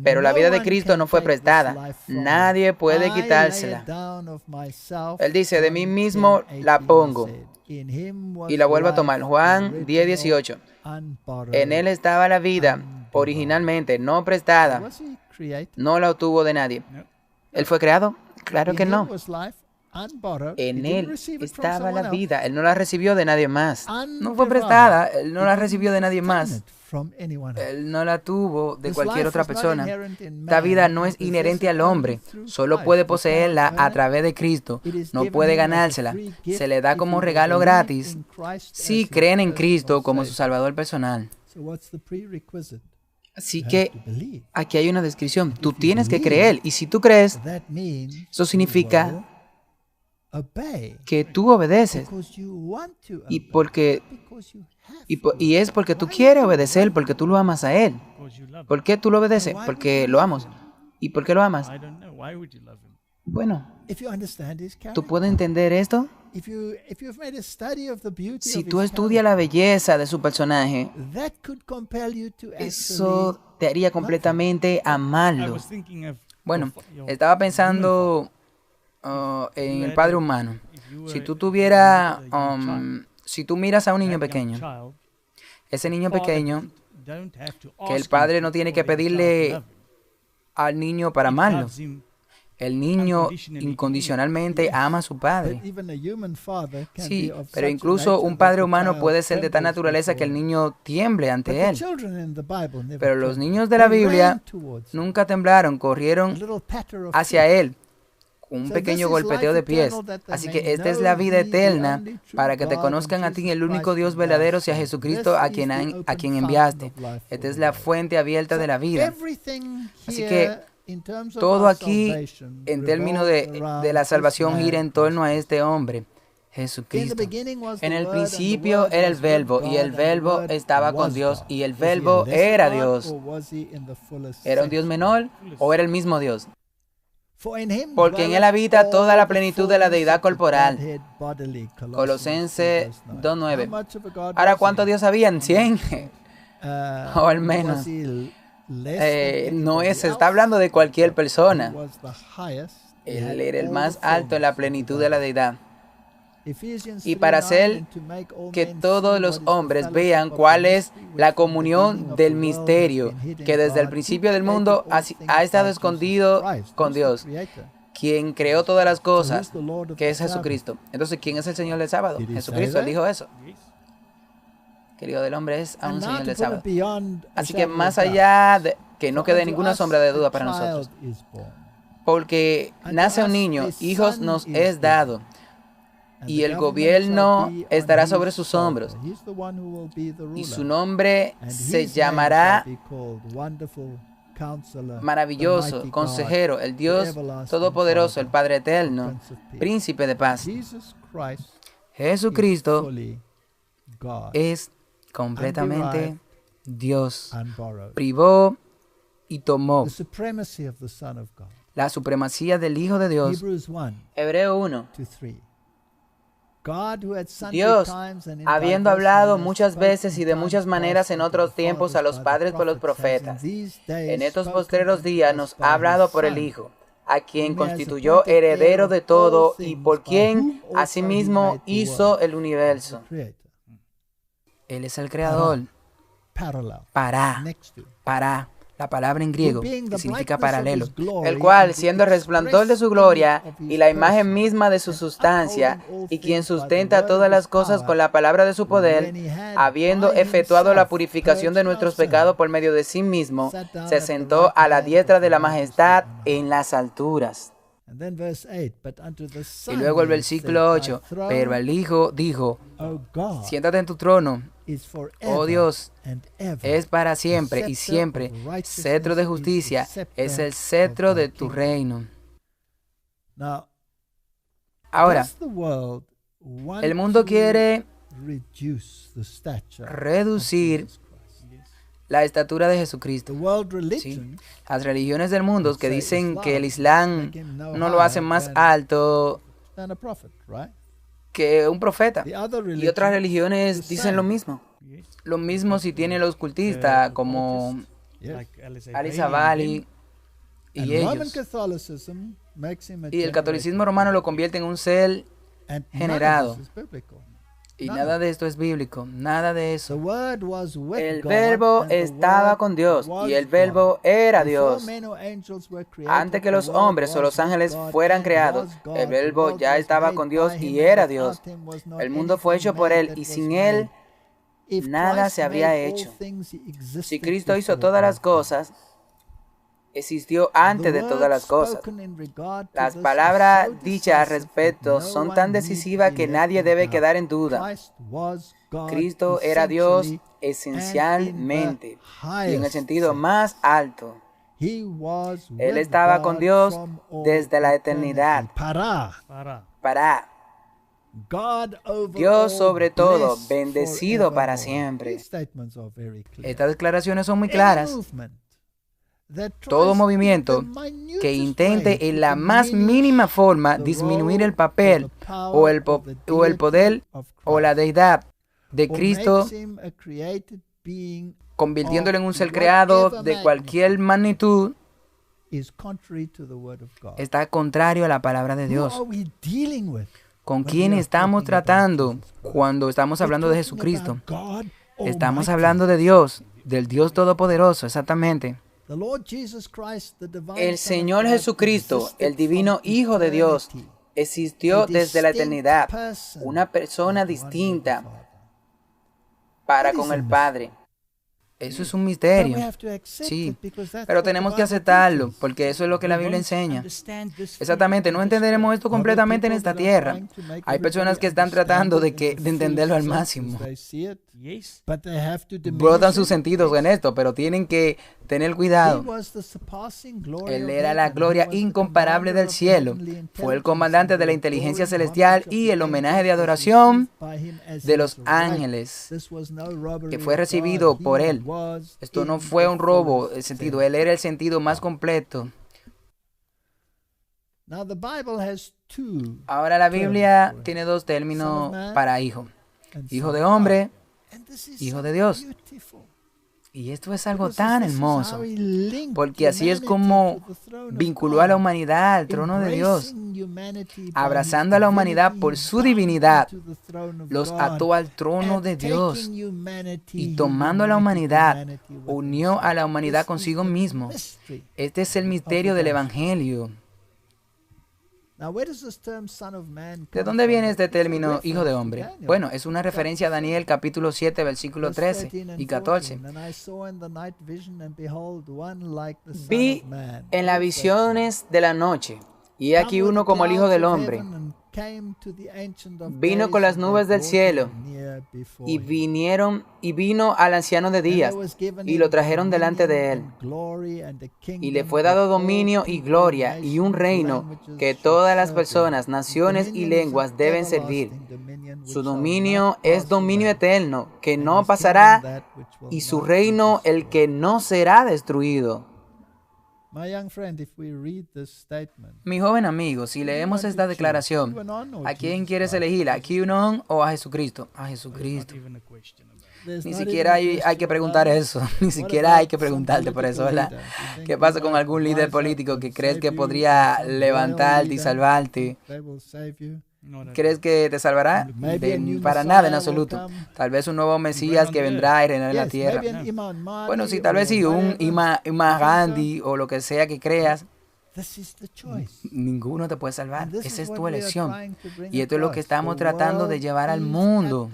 pero la vida de Cristo no fue prestada. Nadie puede quitársela. Él dice, de mí mismo la pongo y la vuelvo a tomar. Juan 10:18. En él estaba la vida, originalmente no prestada. No la obtuvo de nadie. ¿Él fue creado? Claro que no. En él estaba la vida. Él no la recibió de nadie más. No fue prestada. Él no la recibió de nadie más. Él no la tuvo de cualquier otra persona. Esta vida no es inherente al hombre. Solo puede poseerla a través de Cristo. No puede ganársela. Se le da como regalo gratis si creen en Cristo como su Salvador personal. Así que aquí hay una descripción. Tú tienes que creer. Y si tú crees, eso significa que tú obedeces. Y es porque tú quieres obedecer, porque tú lo amas a Él. ¿Por qué tú lo obedeces? Porque lo amas. ¿Y por qué lo amas? Bueno, ¿tú puedes entender esto? Si tú estudias la belleza de su personaje, eso te haría completamente amarlo. Bueno, estaba pensando en el Padre humano. Si tú tuvieras... si tú miras a un niño pequeño, ese niño pequeño, que el padre no tiene que pedirle al niño para amarlo. El niño incondicionalmente ama a su padre. Sí, pero incluso un padre humano puede ser de tal naturaleza que el niño tiemble ante él. Pero los niños de la Biblia nunca temblaron, corrieron hacia él. Un pequeño golpeteo de pies. Así que esta es la vida eterna, para que te conozcan a ti, el único Dios verdadero, y a Jesucristo a quien enviaste. Esta es la fuente abierta de la vida. Así que todo aquí, en términos de la salvación, gira en torno a este hombre, Jesucristo. En el principio era el Verbo, y el Verbo estaba con Dios, y el Verbo era Dios. ¿Era un Dios menor o era el mismo Dios? porque en él habita toda la plenitud de la deidad corporal. Colosenses 2:9. Ahora, ¿cuántos Dios habían? 100. O al menos. No se está hablando de cualquier persona. Él era el más alto en la plenitud de la deidad. Y para hacer que todos los hombres vean cuál es la comunión del misterio que desde el principio del mundo ha estado escondido con Dios, quien creó todas las cosas, que es Jesucristo. Entonces, ¿quién es el Señor del sábado? Jesucristo, él dijo eso. Que el Hijo del Hombre es a un Señor del sábado. Así que más allá de que no quede ninguna sombra de duda para nosotros, porque nace un niño, hijos nos es dado, y el gobierno estará sobre sus hombros, y su nombre se llamará Maravilloso, Consejero, el Dios Todopoderoso, el Padre Eterno, Príncipe de Paz. Jesucristo es completamente Dios. Privó y tomó la supremacía del Hijo de Dios. Hebreo 1. Dios, habiendo hablado muchas veces y de muchas maneras en otros tiempos a los padres por los profetas, en estos postreros días nos ha hablado por el Hijo, a quien constituyó heredero de todo y por quien asimismo hizo el universo. Él es el creador. Para. La palabra en griego, que significa paralelo, el cual, siendo el resplandor de su gloria y la imagen misma de su sustancia, y quien sustenta todas las cosas con la palabra de su poder, habiendo efectuado la purificación de nuestros pecados por medio de sí mismo, se sentó a la diestra de la majestad en las alturas. Y luego el versículo 8, pero el Hijo dijo, siéntate en tu trono, oh Dios, es para siempre y siempre, cetro de justicia, es el cetro de tu reino. Ahora, el mundo quiere reducir la estatura de Jesucristo. ¿Sí? Las religiones del mundo que dicen que el Islam no lo hace más alto que un profeta. Y otras religiones dicen lo mismo. Lo mismo si tiene los cultistas como Alisa Bali y ellos. Y el catolicismo romano lo convierte en un ser generado. Y nada de esto es bíblico, nada de eso. El Verbo estaba con Dios y el Verbo era Dios. Antes que los hombres o los ángeles fueran creados, el Verbo ya estaba con Dios y era Dios. El mundo fue hecho por Él y sin Él nada se habría hecho. Si Cristo hizo todas las cosas, existió antes de todas las cosas. Las palabras dichas al respecto son tan decisivas que nadie debe quedar en duda. Cristo era Dios esencialmente y en el sentido más alto. Él estaba con Dios desde la eternidad. Para. Dios sobre todo, bendecido para siempre. Estas declaraciones son muy claras. Todo movimiento que intente en la más mínima forma disminuir el papel o el poder o la deidad de Cristo, convirtiéndolo en un ser creado de cualquier magnitud, está contrario a la palabra de Dios. ¿Con quién estamos tratando cuando estamos hablando de Jesucristo? Estamos hablando de Dios, del Dios Todopoderoso, exactamente. El Señor Jesucristo, el divino Hijo de Dios, existió desde la eternidad, una persona distinta para con el Padre. Eso es un misterio. Sí, pero tenemos que aceptarlo, porque eso es lo que la Biblia enseña. Exactamente, no entenderemos esto completamente en esta tierra. Hay personas que están tratando de entenderlo al máximo. Brotan sus sentidos en esto, pero tienen que tener cuidado. Él era la gloria incomparable del cielo. Fue el comandante de la inteligencia celestial y el homenaje de adoración de los ángeles, que fue recibido por él. Esto no fue un robo, el sentido. Él era el sentido más completo. Ahora la Biblia tiene dos términos para hijo. Hijo de hombre, hijo de Dios. Y esto es algo tan hermoso, porque así es como vinculó a la humanidad al trono de Dios, abrazando a la humanidad por su divinidad, los ató al trono de Dios y tomando a la humanidad, unió a la humanidad consigo mismo. Este es el misterio del Evangelio. ¿De dónde viene este término hijo de hombre? Bueno, es una referencia a Daniel capítulo 7, versículos 13 y 14. Vi en las visiones de la noche, y aquí uno como el hijo del hombre. Vino con las nubes del cielo y vino al anciano de días y lo trajeron delante de él. Y le fue dado dominio y gloria y un reino que todas las personas, naciones y lenguas deben servir. Su dominio es dominio eterno que no pasará y su reino el que no será destruido. Mi joven amigo, si leemos esta declaración, ¿a quién quieres elegir? ¿A QAnon o a Jesucristo? A Jesucristo. Ni siquiera hay que preguntar eso. Ni siquiera hay que preguntarte por eso, ¿verdad? ¿Qué pasa con algún líder político que crees que podría levantarte y salvarte? ¿Crees que te salvará? Para nada en absoluto. Tal vez un nuevo Mesías que vendrá y reinará en la tierra. Bueno, sí, tal vez sí, un Imam Gandhi o lo que sea que creas. Ninguno te puede salvar. Esa es tu elección. Y esto es lo que estamos tratando de llevar al mundo.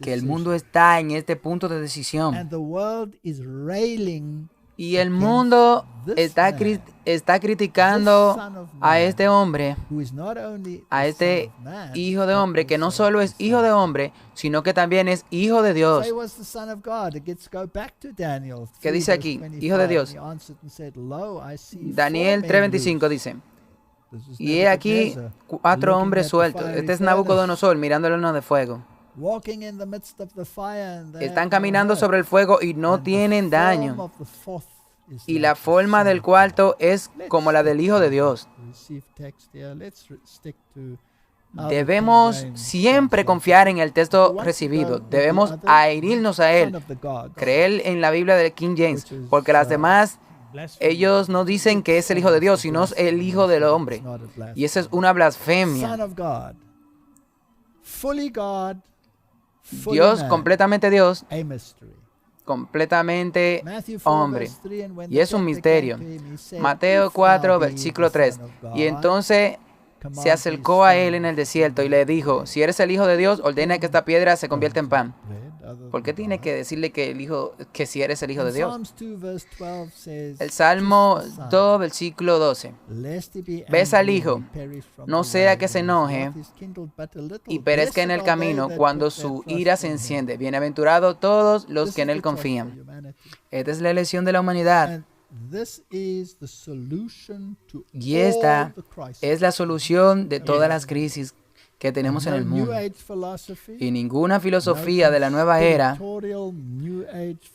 Que el mundo está en este punto de decisión. Y el mundo está criticando a este hombre, a este hijo de hombre, que no solo es hijo de hombre, sino que también es hijo de Dios. ¿Qué dice aquí? Hijo de Dios. Daniel 3:25 dice, y he aquí 4 hombres sueltos. Este es Nabucodonosor mirando el horno de fuego. Están caminando sobre el fuego y no tienen daño. Y la forma del cuarto es como la del Hijo de Dios. Debemos siempre confiar en el texto recibido. Debemos adherirnos a él. Creer en la Biblia de King James. Porque las demás, ellos no dicen que es el Hijo de Dios, sino es el Hijo del hombre. Y esa es una blasfemia. Dios, completamente Dios, completamente hombre. Y es un misterio. Mateo 4, versículo 3. Y entonces se acercó a él en el desierto y le dijo, si eres el Hijo de Dios, ordena que esta piedra se convierta en pan. ¿Por qué tiene que decirle que si eres el Hijo de Dios? El Salmo 2, versículo 12. Ves al Hijo, no sea que se enoje y perezca en el camino cuando su ira se enciende. Bienaventurados todos los que en él confían. Esta es la elección de la humanidad. Y esta es la solución de todas las crisis que tenemos en el mundo. Y ninguna filosofía de la nueva era,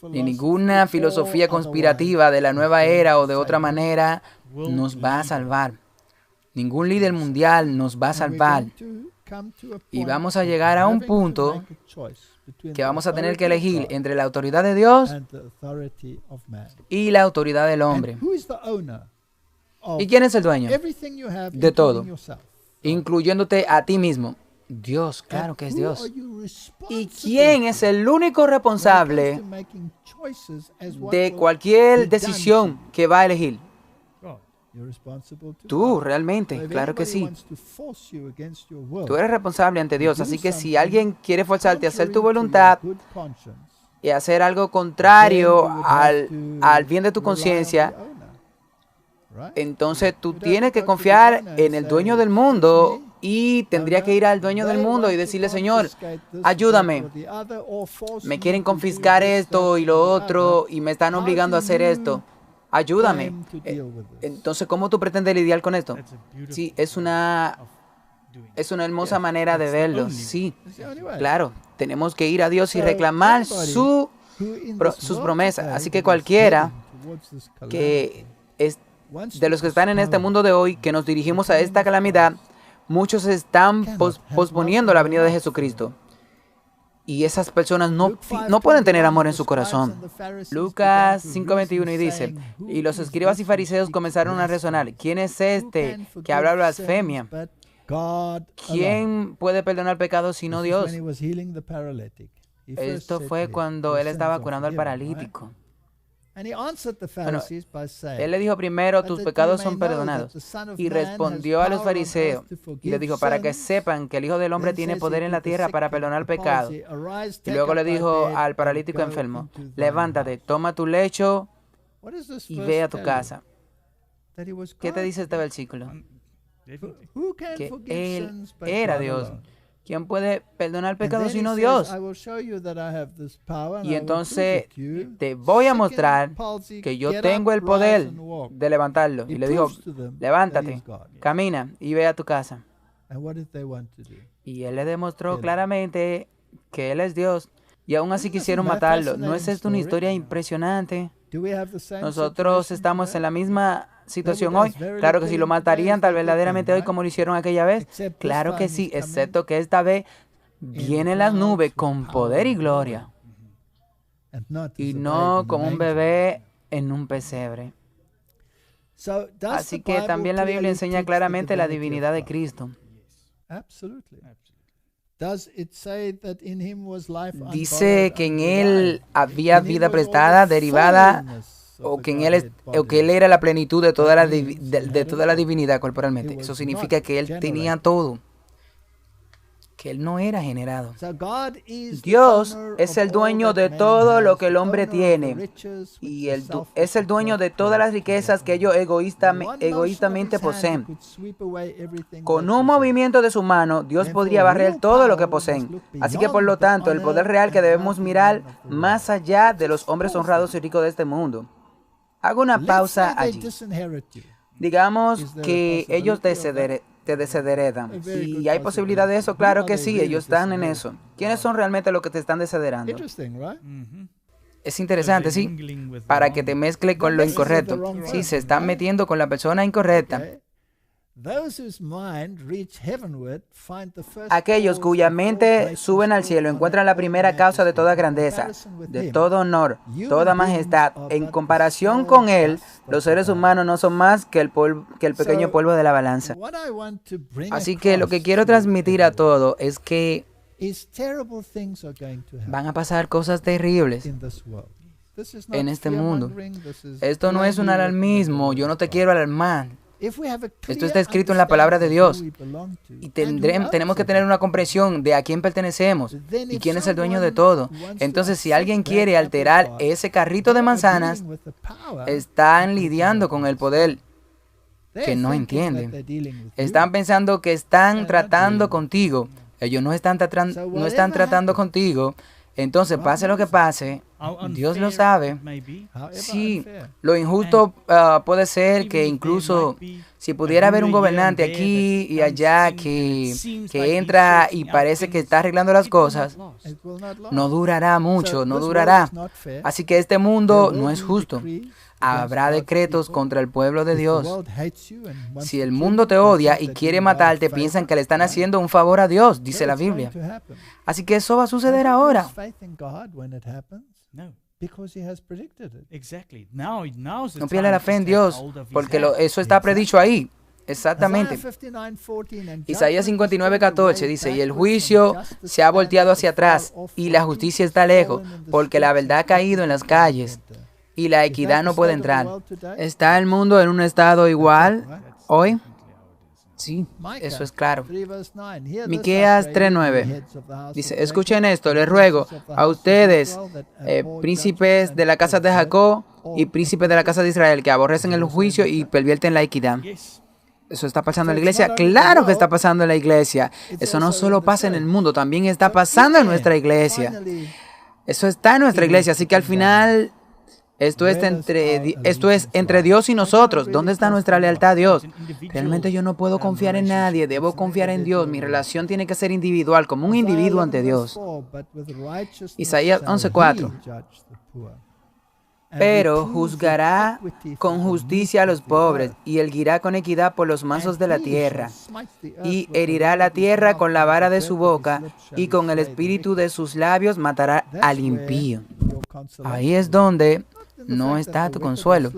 ni ninguna filosofía conspirativa de la nueva era o de otra manera nos va a salvar. Ningún líder mundial nos va a salvar. Y vamos a llegar a un punto que vamos a tener que elegir entre la autoridad de Dios y la autoridad del hombre. ¿Y quién es el dueño de todo? Incluyéndote a ti mismo. Dios, claro que es Dios. ¿Y quién es el único responsable de cualquier decisión que va a elegir? Tú, realmente, claro que sí. Tú eres responsable ante Dios, así que si alguien quiere forzarte a hacer tu voluntad y hacer algo contrario al bien de tu conciencia, entonces tú tienes que confiar en el dueño del mundo y tendría que ir al dueño del mundo y decirle, Señor, ayúdame. Me quieren confiscar esto y lo otro y me están obligando a hacer esto. Ayúdame. Entonces, ¿cómo tú pretendes lidiar con esto? Sí, es una hermosa manera de verlo. Sí, claro. Tenemos que ir a Dios y reclamar sus promesas. Así que cualquiera que de los que están en este mundo de hoy, que nos dirigimos a esta calamidad, muchos están posponiendo la venida de Jesucristo. Y esas personas no pueden tener amor en su corazón. Lucas 5:21 y dice, y los escribas y fariseos comenzaron a resonar, ¿quién es este que habla blasfemia? ¿Quién puede perdonar pecados sino Dios? Esto fue cuando él estaba curando al paralítico. Bueno, él le dijo primero, tus pecados son perdonados. Y respondió a los fariseos y le dijo, para que sepan que el Hijo del Hombre tiene poder en la tierra para perdonar pecados. Y luego le dijo al paralítico enfermo, levántate, toma tu lecho y ve a tu casa. ¿Qué te dice este versículo? Que Él era Dios. ¿Quién puede perdonar pecados sino Dios? Y entonces te voy a mostrar que yo tengo el poder de levantarlo. Y le dijo, levántate, camina y ve a tu casa. Y él le demostró claramente que Él es Dios. Y aún así quisieron matarlo. ¿No es esto una historia impresionante? Nosotros estamos en la misma situación hoy. Claro que si lo matarían tal verdaderamente hoy como lo hicieron aquella vez. Claro que sí, excepto que esta vez viene en las nubes con poder y gloria. Y no como un bebé en un pesebre. Así que también la Biblia enseña claramente la divinidad de Cristo. Dice que en Él había vida prestada, derivada, o que Él era la plenitud de toda la divinidad corporalmente. Eso significa que Él tenía todo, que Él no era generado. Dios es el dueño de todo lo que el hombre tiene, y es el dueño de todas las riquezas que ellos egoístamente poseen. Con un movimiento de su mano, Dios podría barrer todo lo que poseen. Así que, por lo tanto, el poder real que debemos mirar más allá de los hombres honrados y ricos de este mundo. Hago una pausa allí. Digamos que ellos te desheredan. ¿Y hay posibilidad de eso? Claro que sí, ellos están en eso. ¿Quiénes son realmente los que te están desheredando? Es interesante, ¿sí? Para que te mezcle con lo incorrecto. Sí, se están metiendo con la persona incorrecta. Aquellos cuya mente suben al cielo encuentran la primera causa de toda grandeza, de todo honor, toda majestad. En comparación con Él, los seres humanos no son más que el pequeño polvo de la balanza. Así que lo que quiero transmitir a todo es que van a pasar cosas terribles en este mundo. Esto no es un alarmismo, yo no te quiero alarmar. Esto está escrito en la palabra de Dios y tenemos que tener una comprensión de a quién pertenecemos y quién es el dueño de todo. Entonces, si alguien quiere alterar ese carrito de manzanas, están lidiando con el poder que no entienden. Están pensando que están tratando contigo. Ellos no están tratando contigo. Entonces, pase lo que pase, Dios lo sabe. Sí, lo injusto puede ser que incluso si pudiera haber un gobernante aquí y allá que entra y parece que está arreglando las cosas, no durará mucho, no durará. Así que este mundo no es justo. Habrá decretos contra el pueblo de Dios. Si el mundo te odia y quiere matarte, piensan que le están haciendo un favor a Dios, dice la Biblia. Así que eso va a suceder ahora. No pierdas la fe en Dios, porque eso está predicho ahí. Exactamente. Isaías 59:14 dice, y el juicio se ha volteado hacia atrás, y la justicia está lejos, porque la verdad ha caído en las calles, y la equidad no puede entrar. ¿Está el mundo en un estado igual hoy? Sí, eso es claro. Miqueas 3:9 dice, escuchen esto, les ruego a ustedes, príncipes de la casa de Jacob y príncipes de la casa de Israel, que aborrecen el juicio y pervierten la equidad. ¿Eso está pasando en la iglesia? Claro que está pasando en la iglesia. Eso no solo pasa en el mundo, también está pasando en nuestra iglesia. Eso está en nuestra iglesia, así que al final esto es entre Dios y nosotros. ¿Dónde está nuestra lealtad a Dios? Realmente yo no puedo confiar en nadie, debo confiar en Dios. Mi relación tiene que ser individual, como un individuo ante Dios. Isaías 11:4. pero juzgará con justicia a los pobres y erguirá con equidad por los mansos de la tierra, y herirá la tierra con la vara de su boca, y con el espíritu de sus labios matará al impío. Ahí es donde no está tu consuelo,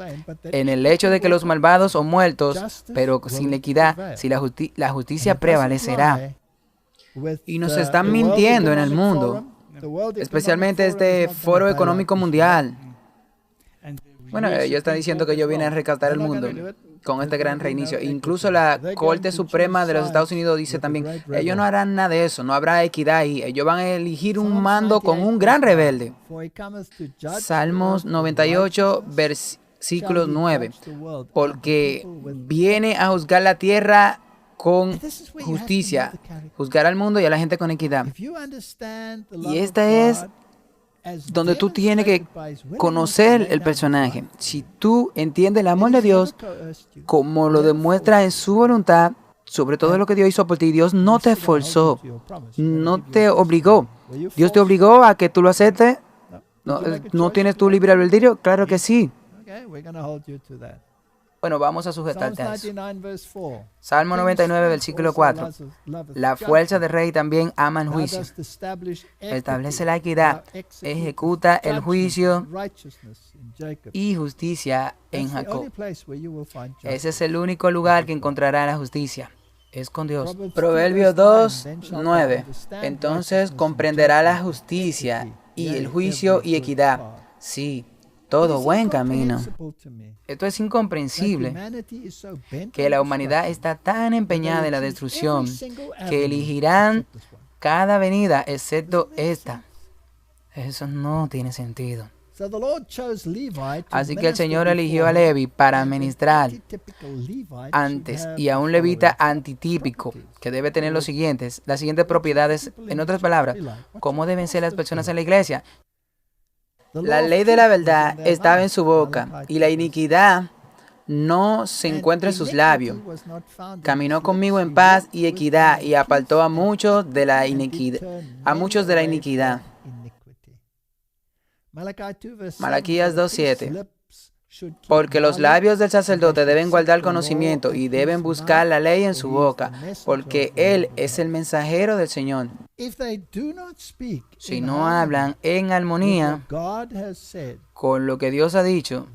en el hecho de que los malvados son muertos, pero sin la equidad, si la justicia prevalecerá. Y nos están mintiendo en el mundo, especialmente este Foro Económico Mundial. Bueno, ellos están diciendo que ellos vienen a rescatar el mundo con este gran reinicio. Incluso la Corte Suprema de los Estados Unidos dice también, ellos no harán nada de eso, no habrá equidad ahí. Ellos van a elegir un mando con un gran rebelde. Salmos 98, versículo 9. Porque viene a juzgar la tierra con justicia, juzgar al mundo y a la gente con equidad. Y esta es donde tú tienes que conocer el personaje. Si tú entiendes el amor de Dios como lo demuestra en su voluntad, sobre todo lo que Dios hizo por ti, Dios no te forzó, no te obligó. Dios te obligó a que tú lo aceptes. ¿No tienes tu libre albedrío? Claro que sí. Bueno, vamos a sujetarte a eso. Salmo 99, versículo 4. La fuerza del rey también ama el juicio. Establece la equidad, ejecuta el juicio y justicia en Jacob. Ese es el único lugar que encontrará la justicia. Es con Dios. Proverbios 2, 9. Entonces comprenderá la justicia y el juicio y equidad. Sí. Todo buen camino. Esto es incomprensible, que la humanidad está tan empeñada en la destrucción que elegirán cada venida excepto esta. Eso no tiene sentido. Así que el Señor eligió a Levi para ministrar antes, y a un levita antitípico que debe tener las siguientes propiedades. En otras palabras, ¿cómo deben ser las personas en la iglesia? La ley de la verdad estaba en su boca, y la iniquidad no se encuentra en sus labios. Caminó conmigo en paz y equidad, y apartó a muchos de la iniquidad. Malaquías 2:7. Porque los labios del sacerdote deben guardar conocimiento y deben buscar la ley en su boca, porque él es el mensajero del Señor. Si no hablan en armonía con lo que Dios ha dicho,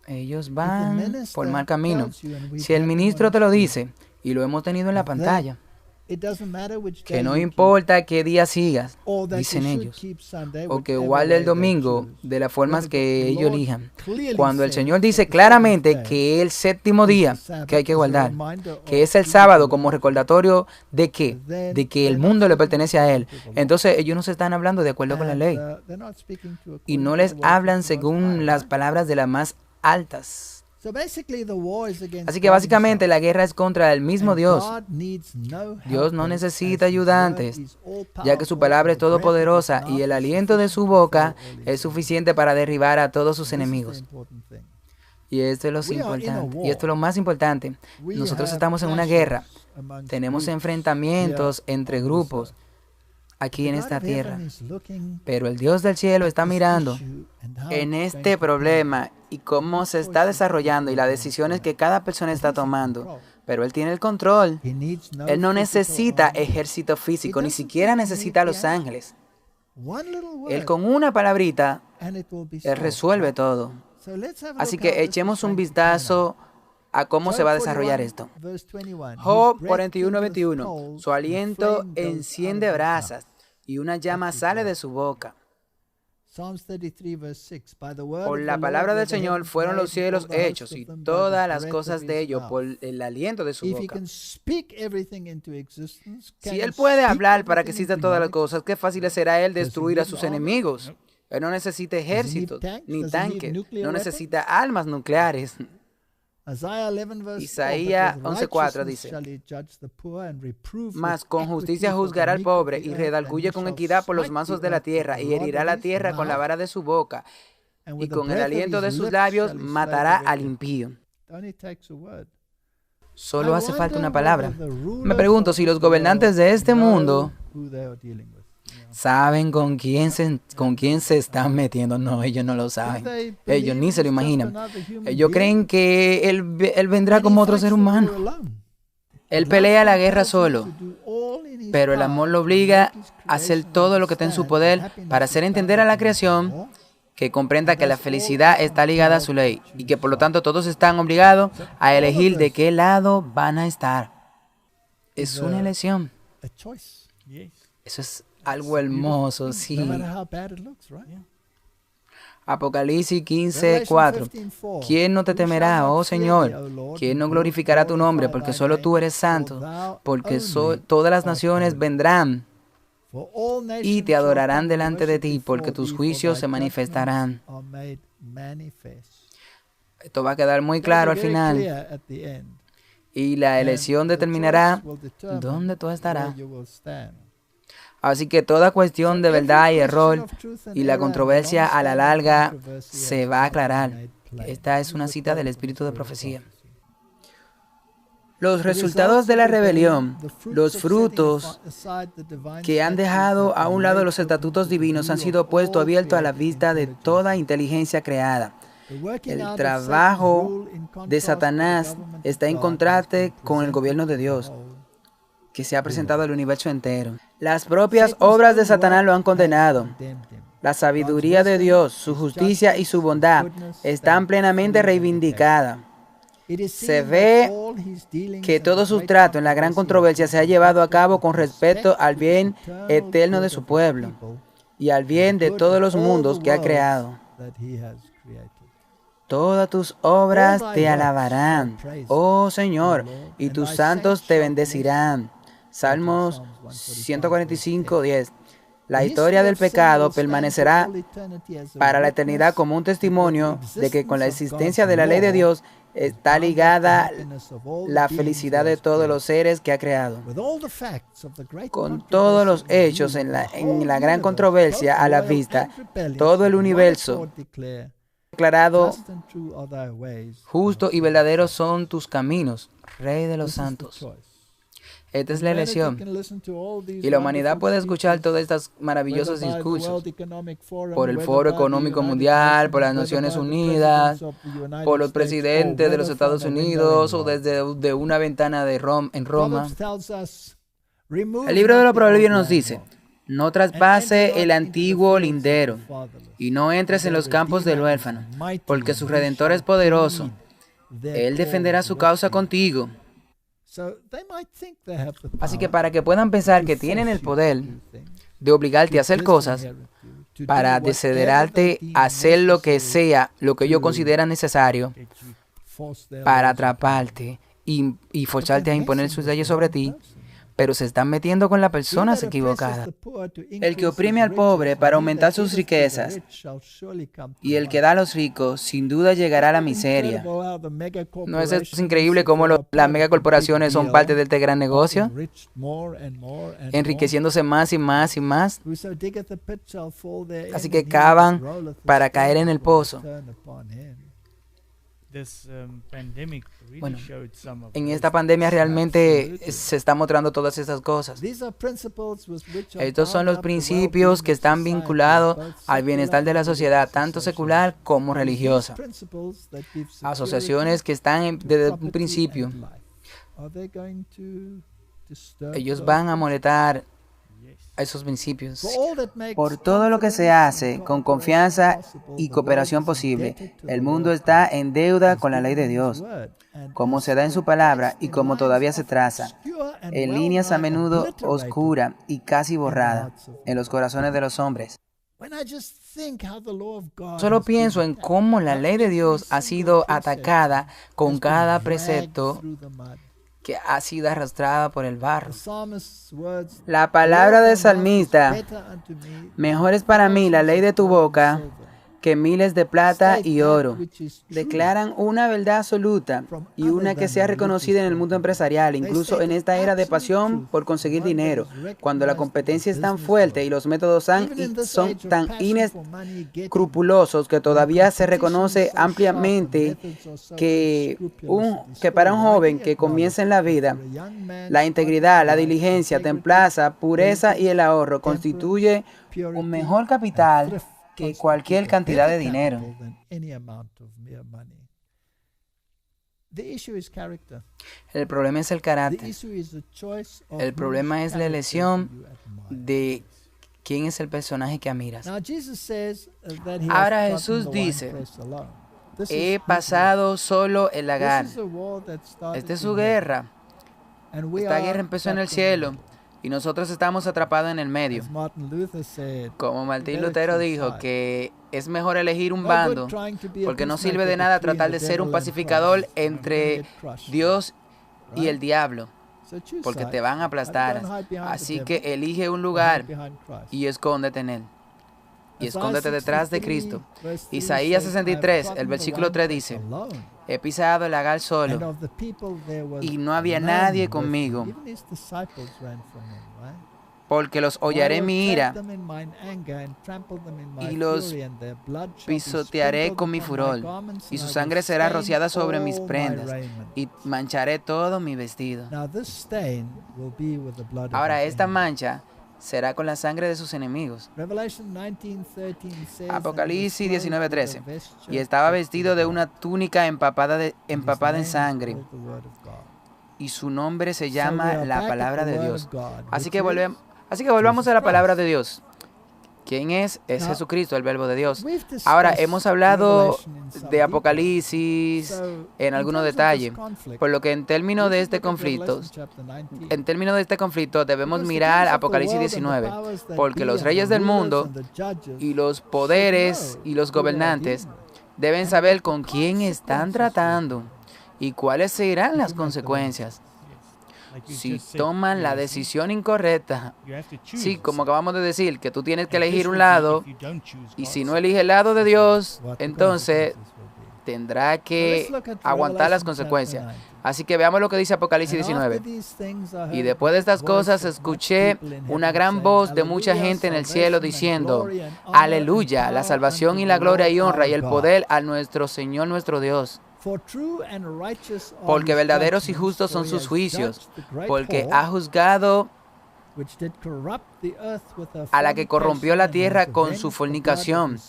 ellos van por mal camino. Si el ministro te lo dice, y lo hemos tenido en la pantalla, que no importa qué día sigas, dicen ellos, o que guarde el domingo de las formas que ellos elijan. Cuando el Señor dice claramente que es el séptimo día que hay que guardar, que es el sábado como recordatorio de que el mundo le pertenece a Él, entonces ellos no se están hablando de acuerdo con la ley, y no les hablan según las palabras de las más altas. Así que básicamente la guerra es contra el mismo Dios. Dios no necesita ayudantes, ya que su palabra es todopoderosa y el aliento de su boca es suficiente para derribar a todos sus enemigos. Y esto es lo importante. Y esto es lo más importante. Nosotros estamos en una guerra. Tenemos enfrentamientos entre grupos aquí en esta tierra. Pero el Dios del cielo está mirando en este problema y cómo se está desarrollando y las decisiones que cada persona está tomando. Pero Él tiene el control. Él no necesita ejército físico, ni siquiera necesita a los ángeles. Él con una palabrita, Él resuelve todo. Así que echemos un vistazo a cómo se va a desarrollar esto. Job 41:21. Su aliento enciende brasas y una llama sale de su boca. Por la palabra del Señor fueron los cielos hechos, y todas las cosas de ellos por el aliento de su boca. Si Él puede hablar para que existan todas las cosas, qué fácil será Él destruir a sus enemigos. Él no necesita ejércitos, ni tanques, no necesita armas nucleares. Isaías 11:4 dice: Mas con justicia juzgará al pobre, y redarguye con equidad por los mansos de la tierra, y herirá la tierra con la vara de su boca, y con el aliento de sus labios matará al impío. Solo hace falta una palabra. Me pregunto si los gobernantes de este mundo ¿Saben con quién se están metiendo? No, ellos no lo saben. Ellos ni se lo imaginan. Ellos creen que él vendrá como otro ser humano. Él pelea la guerra solo, pero el amor lo obliga a hacer todo lo que está en su poder para hacer entender a la creación que comprenda que la felicidad está ligada a su ley y que por lo tanto todos están obligados a elegir de qué lado van a estar. Es una elección. Eso es algo hermoso, sí. Apocalipsis 15:4. ¿Quién no te temerá, oh Señor? ¿Quién no glorificará tu nombre? Porque solo tú eres santo. Porque todas las naciones vendrán y te adorarán delante de ti, porque tus juicios se manifestarán. Esto va a quedar muy claro al final. Y la elección determinará dónde tú estarás. Así que toda cuestión de verdad y error y la controversia a la larga se va a aclarar. Esta es una cita del Espíritu de Profecía. Los resultados de la rebelión, los frutos que han dejado a un lado los estatutos divinos han sido puestos abiertos a la vista de toda inteligencia creada. El trabajo de Satanás está en contraste con el gobierno de Dios, que se ha presentado al universo entero. Las propias obras de Satanás lo han condenado. La sabiduría de Dios, su justicia y su bondad están plenamente reivindicadas. Se ve que todo su trato en la gran controversia se ha llevado a cabo con respecto al bien eterno de su pueblo y al bien de todos los mundos que ha creado. Todas tus obras te alabarán, oh Señor, y tus santos te bendecirán. Salmos 145:10. La historia del pecado permanecerá para la eternidad como un testimonio de que con la existencia de la ley de Dios está ligada la felicidad de todos los seres que ha creado. Con todos los hechos en la gran controversia a la vista, todo el universo declarado justo y verdadero son tus caminos, Rey de los santos. Esta es la elección. Y la humanidad puede escuchar todos estos maravillosos discursos por el Foro Económico Mundial, por las Naciones Unidas, por los presidentes de los Estados Unidos o desde una ventana en Roma. El libro de los Proverbios nos dice: no traspase el antiguo lindero y no entres en los campos del huérfano, porque su Redentor es poderoso. Él defenderá su causa contigo. Así que para que puedan pensar que tienen el poder de obligarte a hacer cosas, para desiderarte a hacer lo que sea, lo que ellos consideran necesario, para atraparte y forzarte a imponer sus leyes sobre ti, pero se están metiendo con las personas equivocadas. El que oprime al pobre para aumentar sus riquezas y el que da a los ricos sin duda llegará a la miseria. ¿No es esto increíble cómo las megacorporaciones son parte de este gran negocio? Enriqueciéndose más y más y más. Así que cavan para caer en el pozo. Bueno, en esta pandemia realmente se están mostrando todas estas cosas. Estos son los principios que están vinculados al bienestar de la sociedad, tanto secular como religiosa. Asociaciones que están desde un principio. Ellos van a molestar a esos principios. Por todo lo que se hace con confianza y cooperación posible, el mundo está en deuda con la ley de Dios, como se da en su palabra y como todavía se traza, en líneas a menudo oscuras y casi borradas, en los corazones de los hombres. Solo pienso en cómo la ley de Dios ha sido atacada con cada precepto que ha sido arrastrada por el barro. La palabra del salmista: mejor es para mí la ley de tu boca que miles de plata y oro. Declaran una verdad absoluta y una que sea reconocida en el mundo empresarial, incluso en esta era de pasión por conseguir dinero, cuando la competencia es tan fuerte y los métodos son tan inescrupulosos que todavía se reconoce ampliamente que para un joven que comienza en la vida, la integridad, la diligencia, templanza, pureza y el ahorro constituye un mejor capital que cualquier cantidad de dinero. El problema es el carácter. El problema es la elección de quién es el personaje que admiras. Ahora Jesús dice, he pasado solo el lagar. Esta es su guerra. Esta guerra empezó en el cielo. Y nosotros estamos atrapados en el medio. Como Martín Lutero dijo, que es mejor elegir un bando, porque no sirve de nada tratar de ser un pacificador entre Dios y el diablo, porque te van a aplastar. Así que elige un lugar y escóndete en él. Y escóndete detrás de Cristo. Isaías 63, el versículo 3 dice, he pisado el lagar solo y no había nadie conmigo, porque los hollaré en mi ira y los pisotearé con mi furor, y su sangre será rociada sobre mis prendas y mancharé todo mi vestido. Ahora esta mancha será con la sangre de sus enemigos. Apocalipsis 19:13. Y estaba vestido de una túnica empapada en sangre. Y su nombre se llama la palabra de Dios. Así que volvamos a la palabra de Dios. ¿Quién es? Es Jesucristo, el Verbo de Dios. Ahora, hemos hablado de Apocalipsis en algunos detalles, por lo que en términos de este conflicto debemos mirar Apocalipsis 19, porque los reyes del mundo y los poderes y los gobernantes deben saber con quién están tratando y cuáles serán las consecuencias si toman la decisión incorrecta. Sí, como acabamos de decir, que tú tienes que elegir un lado, y si no elige el lado de Dios, entonces tendrá que aguantar las consecuencias. Así que veamos lo que dice Apocalipsis 19. Y después de estas cosas escuché una gran voz de mucha gente en el cielo diciendo, aleluya, la salvación y la gloria y honra y el poder a nuestro Señor nuestro Dios. Porque verdaderos y justos son sus juicios, porque ha juzgado a la que corrompió la tierra con su fornicación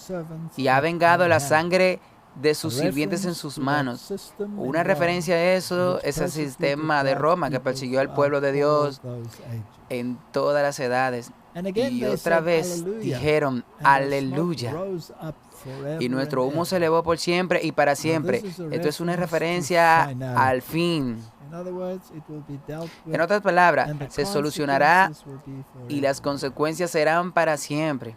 y ha vengado la sangre de sus sirvientes en sus manos. Una referencia a eso es el sistema de Roma que persiguió al pueblo de Dios en todas las edades. Y otra vez dijeron, aleluya. Y nuestro humo se elevó por siempre y para siempre. Esto es una referencia al fin. En otras palabras, se solucionará y las consecuencias serán para siempre.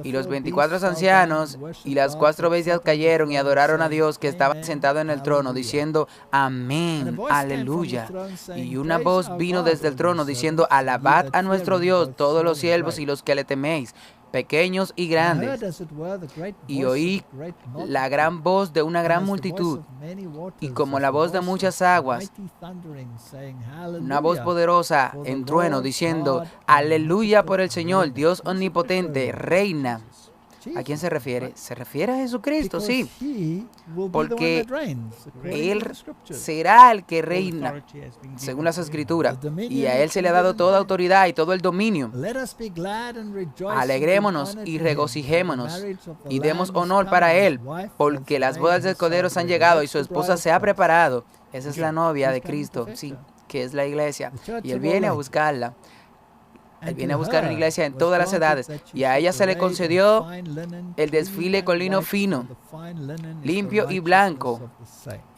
Y los 24 ancianos y las 4 bestias cayeron y adoraron a Dios que estaba sentado en el trono, diciendo, amén, aleluya. Y una voz vino desde el trono diciendo, alabad a nuestro Dios, todos los siervos y los que le teméis, pequeños y grandes. Y oí la gran voz de una gran multitud, y como la voz de muchas aguas, una voz poderosa en trueno, diciendo, aleluya por el Señor, Dios omnipotente, reina. ¿A quién se refiere? Se refiere a Jesucristo, sí, porque Él será el que reina, según las Escrituras, y a Él se le ha dado toda autoridad y todo el dominio. Alegrémonos y regocijémonos y demos honor para Él, porque las bodas del Cordero han llegado y su esposa se ha preparado. Esa es la novia de Cristo, sí, que es la iglesia, y Él viene a buscarla. Él viene a buscar una iglesia en todas las edades, y a ella se le concedió el desfile con lino fino, limpio y blanco.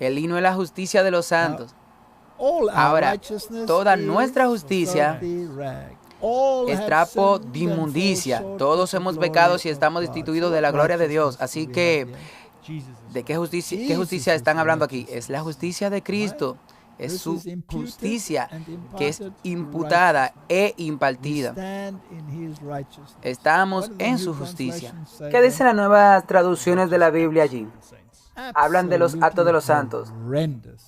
El lino es la justicia de los santos. Ahora, toda nuestra justicia es trapo de inmundicia. Todos hemos pecado y estamos destituidos de la gloria de Dios. Así que, ¿de qué justicia están hablando aquí? Es la justicia de Cristo. Es su justicia que es imputada e impartida. Estamos en su justicia. ¿Qué dicen las nuevas traducciones de la Biblia allí? Hablan de los actos de los santos.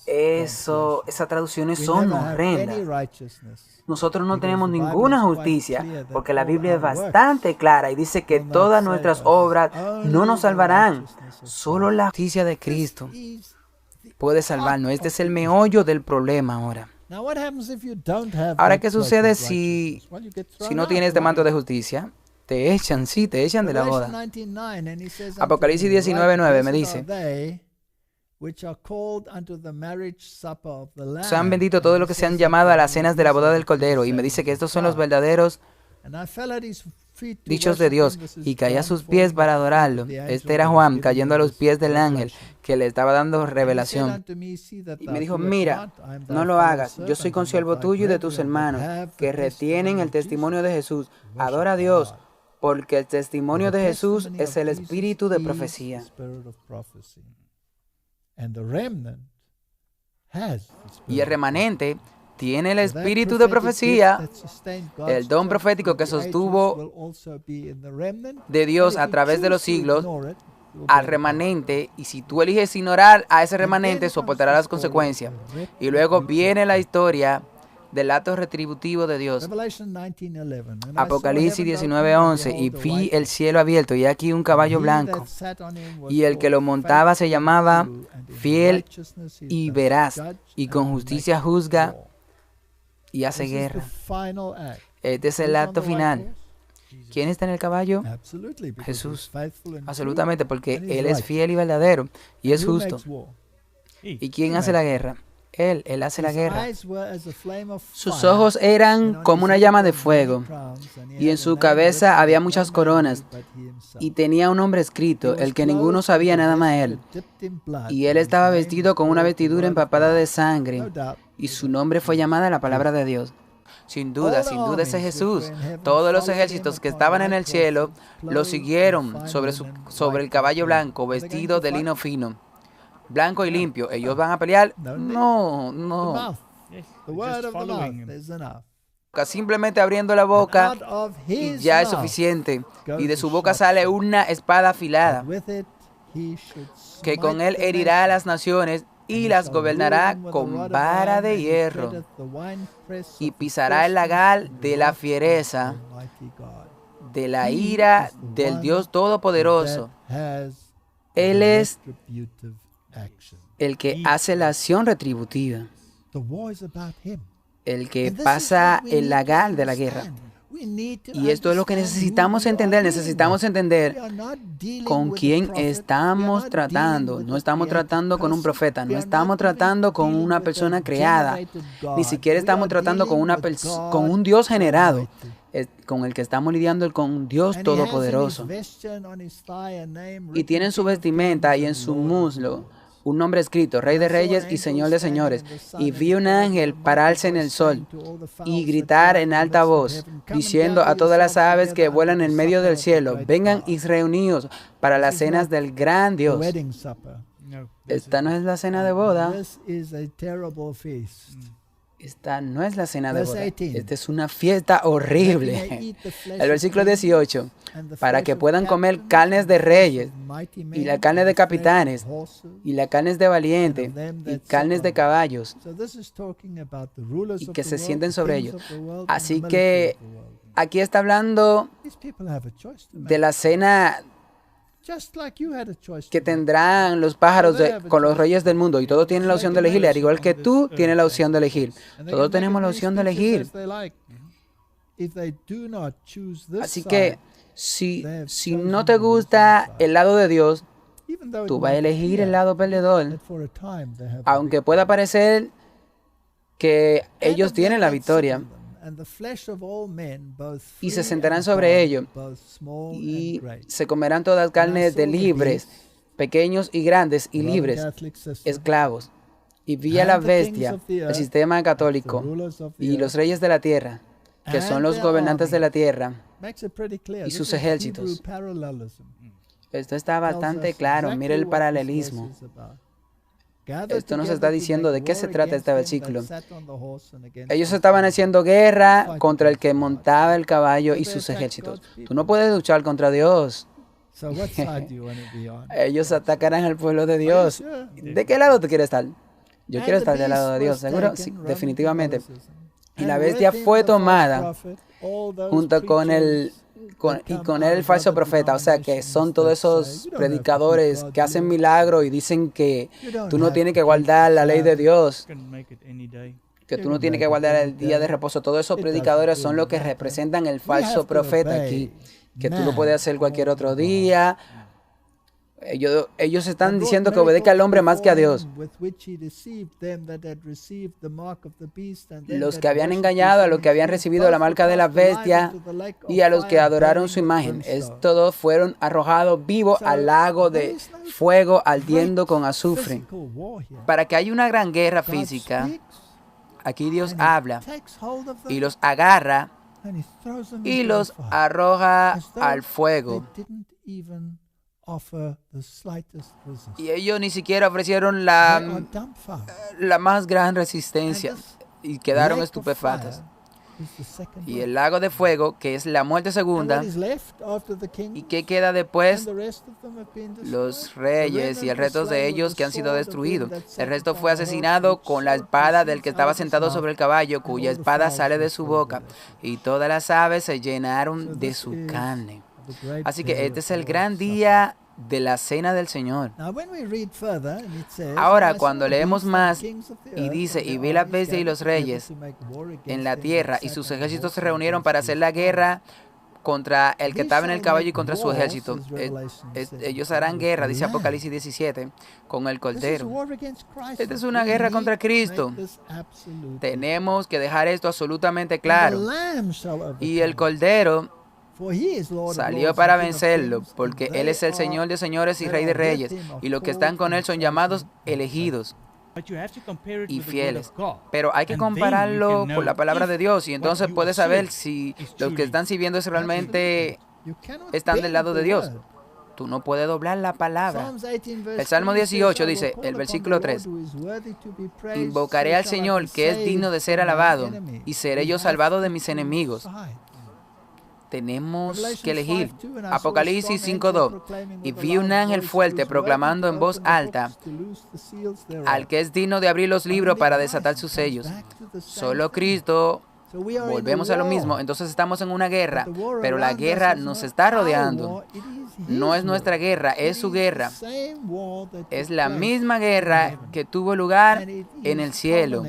Esas traducciones son horrendas. Nosotros no tenemos ninguna justicia, porque la Biblia es bastante clara y dice que todas nuestras obras no nos salvarán. Solo la justicia de Cristo puede salvarnos. Este es el meollo del problema ahora. Ahora, ¿qué sucede si no tienes este manto de justicia? Te echan de la boda. Apocalipsis 19:9 me dice: sean benditos todos los que se han llamado a las cenas de la boda del Cordero. Y me dice que estos son los verdaderos dichos de Dios, y caí a sus pies para adorarlo. Este era Juan cayendo a los pies del ángel que le estaba dando revelación. Y me dijo: mira, no lo hagas. Yo soy consiervo tuyo y de tus hermanos que retienen el testimonio de Jesús. Adora a Dios, porque el testimonio de Jesús es el espíritu de profecía. Y el remanente tiene el espíritu de profecía, el don profético que sostuvo de Dios a través de los siglos al remanente. Y si tú eliges ignorar a ese remanente, soportarás las consecuencias. Y luego viene la historia del acto retributivo de Dios. Apocalipsis 19:11. Y vi el cielo abierto, y aquí un caballo blanco, y el que lo montaba se llamaba Fiel y Veraz, y con justicia juzga y hace guerra. Este es el acto final. ¿Quién está en el caballo? Jesús. Absolutamente, porque Él es fiel y verdadero, y es justo. ¿Y quién hace la guerra? Él hace la guerra. Sus ojos eran como una llama de fuego, y en su cabeza había muchas coronas, y tenía un nombre escrito, el que ninguno sabía nada más él. Y él estaba vestido con una vestidura empapada de sangre, y su nombre fue llamada la Palabra de Dios. Sin duda ese Jesús. Todos los ejércitos que estaban en el cielo lo siguieron sobre el caballo blanco, vestido de lino fino, blanco y limpio. ¿Ellos van a pelear? No. Simplemente abriendo la boca y ya es suficiente. Y de su boca sale una espada afilada, que con él herirá a las naciones y las gobernará con vara de hierro, y pisará el lagar de la fiereza de la ira del Dios Todopoderoso. Él es el que hace la acción retributiva, el que pasa el lagar de la guerra. Y esto es lo que necesitamos entender. Necesitamos entender con quién estamos tratando. No estamos tratando con un profeta, no estamos tratando con una persona creada, ni siquiera estamos tratando con un Dios generado. Con el que estamos lidiando, con un Dios todopoderoso. Y tiene en su vestimenta y en su muslo un nombre escrito: Rey de Reyes y Señor de Señores. Y vi un ángel pararse en el sol y gritar en alta voz, diciendo a todas las aves que vuelan en medio del cielo: vengan y reunidos para las cenas del gran Dios. Esta no es la cena de boda. Esta no es la cena de boda. Esta es una fiesta horrible. El versículo 18. Para que puedan comer carnes de reyes, y la carne de capitanes, y la carnes de valientes, y carnes de caballos, y que se sienten sobre ellos. Así que aquí está hablando de la cena que tendrán los pájaros con los reyes del mundo, y todos tienen la opción de elegir, al igual que tú tienes la opción de elegir. Todos tenemos la opción de elegir. Así que si no te gusta el lado de Dios, tú vas a elegir el lado perdedor, aunque pueda parecer que ellos tienen la victoria. Y se sentarán sobre ello, y se comerán todas carnes de libres, pequeños y grandes, y libres, esclavos. Y vi a la bestia, el sistema católico, y los reyes de la tierra, que son los gobernantes de la tierra, y sus ejércitos. Esto está bastante claro. Mire el paralelismo. Esto nos está diciendo de qué se trata este versículo. Ellos estaban haciendo guerra contra el que montaba el caballo y sus ejércitos. Tú no puedes luchar contra Dios. Ellos atacarán al pueblo de Dios. ¿De qué lado tú quieres estar? Yo quiero estar del lado de Dios, ¿seguro? Sí, definitivamente. Y la bestia fue tomada junto con él el falso profeta. O sea, que son todos esos predicadores que hacen milagros y dicen que tú no tienes que guardar la ley de Dios, que tú no tienes que guardar el día de reposo. Todos esos predicadores son los que representan el falso profeta aquí, que tú lo puedes hacer cualquier otro día. Ellos están diciendo que obedezca al hombre más que a Dios. Los que habían engañado a los que habían recibido la marca de la bestia y a los que adoraron su imagen, todos fueron arrojados vivos al lago de fuego ardiendo con azufre. Para que haya una gran guerra física, aquí Dios habla y los agarra y los arroja al fuego. Y ellos ni siquiera ofrecieron la más gran resistencia y quedaron estupefactos. Y el lago de fuego, que es la muerte segunda, ¿y qué queda después? Los reyes y el resto de ellos que han sido destruidos. El resto fue asesinado con la espada del que estaba sentado sobre el caballo, cuya espada sale de su boca, y todas las aves se llenaron de su carne. Así que este es el gran día de la cena del Señor. Ahora, cuando leemos más, y dice, y vi la bestia y los reyes en la tierra, y sus ejércitos se reunieron para hacer la guerra contra el que estaba en el caballo y contra su ejército. Ellos harán guerra, dice Apocalipsis 17, con el Cordero. Esta es una guerra contra Cristo. Tenemos que dejar esto absolutamente claro. Y el Cordero salió para vencerlo, porque Él es el Señor de señores y Rey de reyes, y los que están con Él son llamados elegidos y fieles. Pero hay que compararlo con la palabra de Dios, y entonces puedes saber si los que están sirviendo realmente están del lado de Dios. Tú no puedes doblar la palabra. El Salmo 18 dice, el versículo 3, invocaré al Señor, que es digno de ser alabado, y seré yo salvado de mis enemigos. Tenemos que elegir. Apocalipsis 5:2. Y vi un ángel fuerte proclamando en voz alta al que es digno de abrir los libros para desatar sus sellos. Solo Cristo. Volvemos a lo mismo. Entonces estamos en una guerra, pero la guerra nos está rodeando. No es nuestra guerra, es su guerra. Es la misma guerra que tuvo lugar en el cielo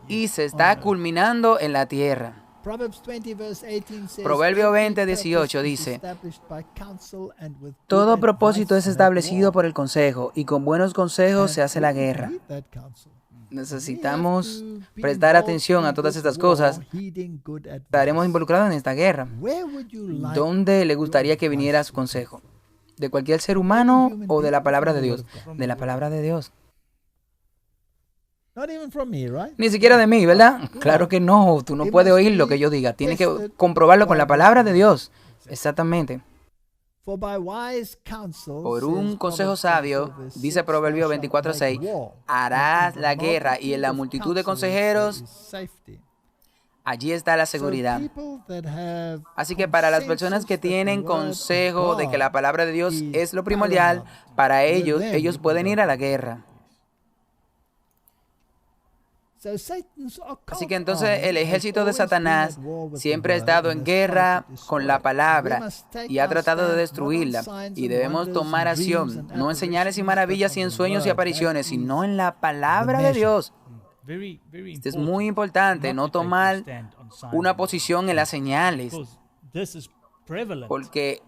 y se está culminando en la tierra. Proverbio 20:18 dice, todo propósito es establecido por el consejo, y con buenos consejos se hace la guerra. Necesitamos prestar atención a todas estas cosas. Estaremos involucrados en esta guerra. ¿Dónde le gustaría que viniera su consejo? ¿De cualquier ser humano o de la palabra de Dios? De la palabra de Dios. Ni siquiera de mí, ¿verdad? Claro que no. Tú no puedes oír lo que yo diga. Tienes que comprobarlo con la palabra de Dios. Exactamente. Por un consejo sabio, dice Proverbio 24:6, harás la guerra, y en la multitud de consejeros, allí está la seguridad. Así que para las personas que tienen consejo de que la palabra de Dios es lo primordial, para ellos pueden ir a la guerra. Así que entonces el ejército de Satanás siempre ha estado en guerra con la palabra y ha tratado de destruirla. Y debemos tomar acción, no en señales y maravillas y en sueños y apariciones, sino en la palabra de Dios. Esto es muy importante, no tomar una posición en las señales. Porque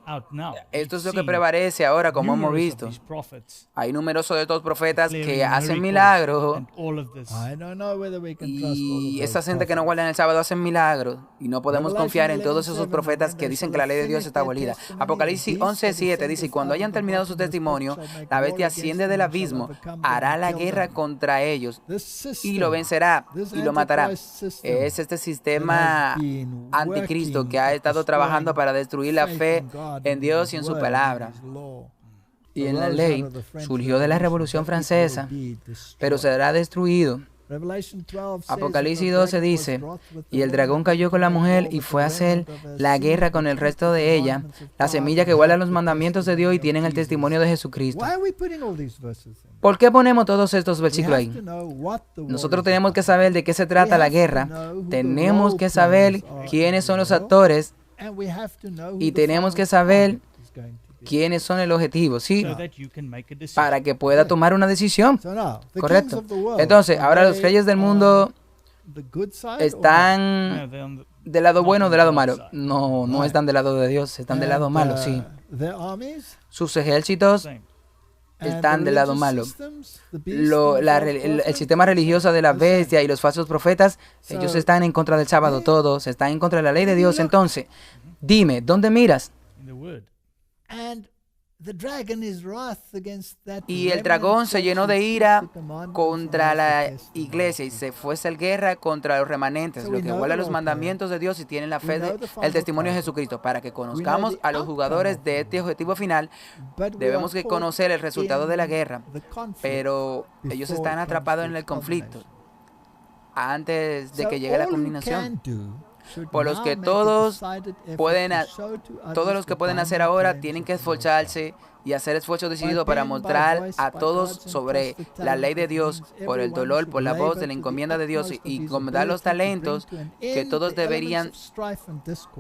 esto es lo que prevalece ahora, como hemos visto. Hay numerosos de estos profetas que hacen milagros, y esa gente que no guarda en el sábado hacen milagros, y no podemos confiar en todos esos profetas que dicen que la ley de Dios está abolida. Apocalipsis 11:7 dice, y cuando hayan terminado su testimonio, la bestia asciende del abismo, hará la guerra contra ellos, y lo vencerá, y lo matará. Es este sistema anticristo que ha estado trabajando para destruir la fe en Dios y en su palabra. y en la ley surgió de la Revolución Francesa, pero será destruido. Apocalipsis 12 dice, y el dragón cayó con la mujer y fue a hacer la guerra con el resto de ella, la semilla que guarda los mandamientos de Dios y tienen el testimonio de Jesucristo. ¿Por qué ponemos todos estos versículos ahí? Nosotros tenemos que saber de qué se trata la guerra, tenemos que saber quiénes son los actores y tenemos que saber quiénes son el objetivo, ¿sí? Para que pueda tomar una decisión. Correcto. Entonces, ahora los reyes del mundo están del lado bueno o del lado malo. No están del lado de Dios, están del lado malo, sí. Sus ejércitos están del lado malo. El sistema religioso de la bestia y los falsos profetas, ellos están en contra del sábado, todos están en contra de la ley de Dios. Entonces, dime, ¿dónde miras? Y el dragón se llenó de ira contra la iglesia y se fue a hacer guerra contra los remanentes, los que guardan los mandamientos de Dios y tienen la fe el testimonio de Jesucristo. Para que conozcamos a los jugadores de este objetivo final, debemos que conocer el resultado de la guerra, pero ellos están atrapados en el conflicto antes de que llegue la culminación. Por los que todos los que pueden hacer ahora tienen que esforzarse y hacer esfuerzos decididos para mostrar a todos sobre la ley de Dios, por el dolor, por la voz de la encomienda de Dios y dar los talentos que todos deberían,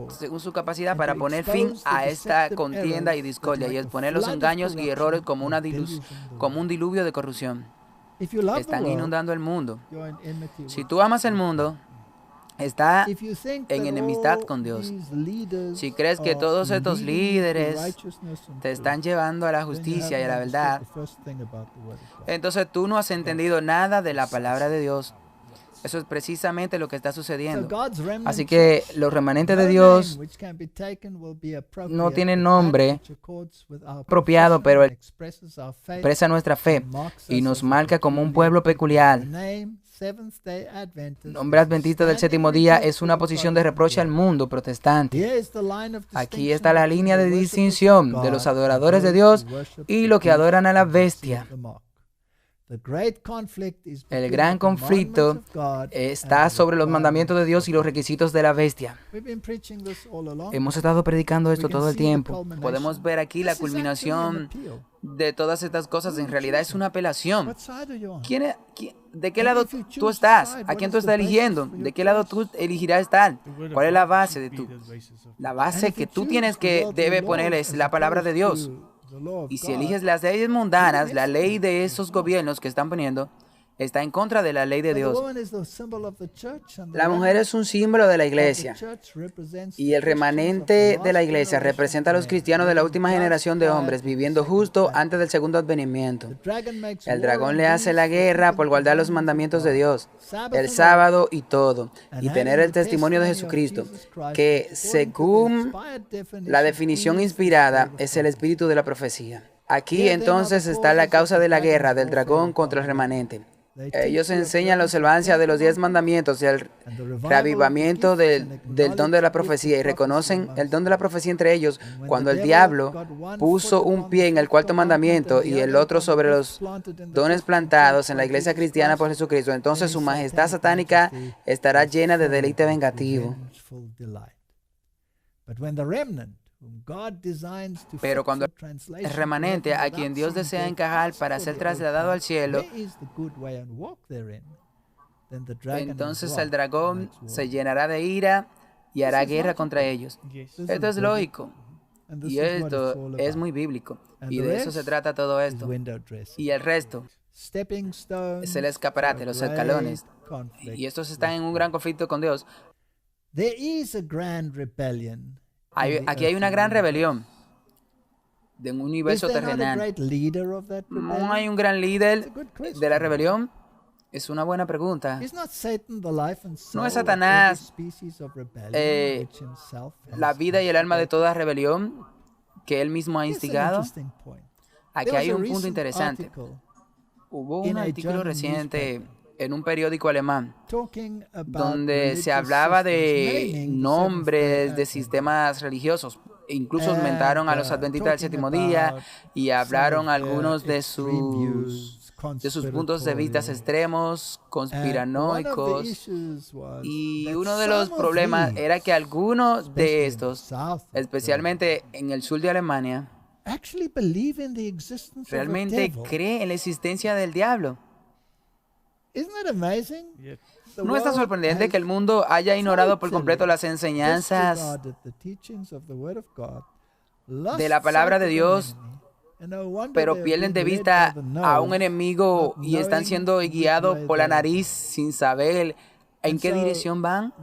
según su capacidad, para poner fin a esta contienda y discordia y exponer los engaños y errores como un diluvio de corrupción. Están inundando el mundo. Si tú amas el mundo, está en enemistad con Dios. Si crees que todos estos líderes te están llevando a la justicia y a la verdad, entonces tú no has entendido nada de la palabra de Dios. Eso es precisamente lo que está sucediendo. Así que los remanentes de Dios no tienen nombre apropiado, pero expresa nuestra fe y nos marca como un pueblo peculiar. Nombre adventista del séptimo día es una posición de reproche al mundo protestante. Aquí está la línea de distinción de los adoradores de Dios y los que adoran a la bestia. El gran conflicto está sobre los mandamientos de Dios y los requisitos de la bestia. Hemos estado predicando esto todo el tiempo. Podemos ver aquí la culminación de todas estas cosas. En realidad es una apelación. ¿De qué lado tú estás? ¿A quién tú estás eligiendo? ¿De qué lado tú elegirás estar? ¿Cuál es la base de tú? La base que tú tienes que debe poner es la palabra de Dios. Y si eliges las leyes mundanas, la ley de esos gobiernos que están poniendo, está en contra de la ley de Dios. La mujer es un símbolo de la iglesia y el remanente de la iglesia representa a los cristianos de la última generación de hombres viviendo justo antes del segundo advenimiento. El dragón le hace la guerra por guardar los mandamientos de Dios, el sábado y todo, y tener el testimonio de Jesucristo, que según la definición inspirada es el espíritu de la profecía. Aquí entonces está la causa de la guerra del dragón contra el remanente. Ellos enseñan la observancia de los 10 mandamientos y el reavivamiento del don de la profecía y reconocen el don de la profecía entre ellos cuando el diablo puso un pie en el cuarto mandamiento y el otro sobre los dones plantados en la iglesia cristiana por Jesucristo. Entonces su majestad satánica estará llena de deleite vengativo. Pero cuando el remanente, a quien Dios desea encajar para ser trasladado al cielo, entonces el dragón se llenará de ira y hará guerra contra ellos. Esto es lógico. Y esto es muy bíblico. Y de eso se trata todo esto. Y el resto es el escaparate, los escalones. Y estos están en un gran conflicto con Dios. Aquí hay una gran rebelión de un universo terrenal. ¿No hay un gran líder de la rebelión? Es una buena pregunta. ¿No es Satanás la vida y el alma de toda rebelión que él mismo ha instigado? Aquí hay un punto interesante. Hubo un artículo reciente en un periódico alemán donde se hablaba de nombres de sistemas religiosos incluso mentaron a los adventistas del séptimo día y hablaron algunos de sus puntos de vista extremos, conspiranoicos. Y uno de los problemas era que algunos de estos, especialmente en el sur de Alemania, realmente creen en la existencia del diablo. ¿No es tan sorprendente que el mundo haya ignorado por completo las enseñanzas de la palabra de Dios, pero pierden de vista a un enemigo y están siendo guiados por la nariz sin saber en qué dirección van?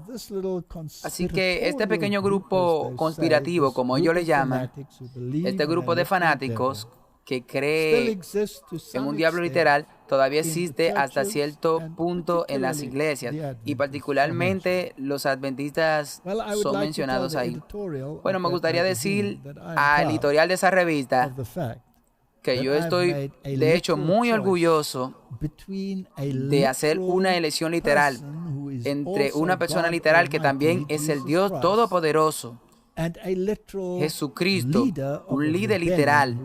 Así que este pequeño grupo conspirativo, como ellos le llaman, este grupo de fanáticos que cree en un diablo literal, todavía existe hasta cierto punto en las iglesias, y particularmente los adventistas son mencionados ahí. Bueno, me gustaría decir al editorial de esa revista que yo estoy, de hecho, muy orgulloso de hacer una elección literal entre una persona literal que también es el Dios Todopoderoso, Jesucristo, un líder literal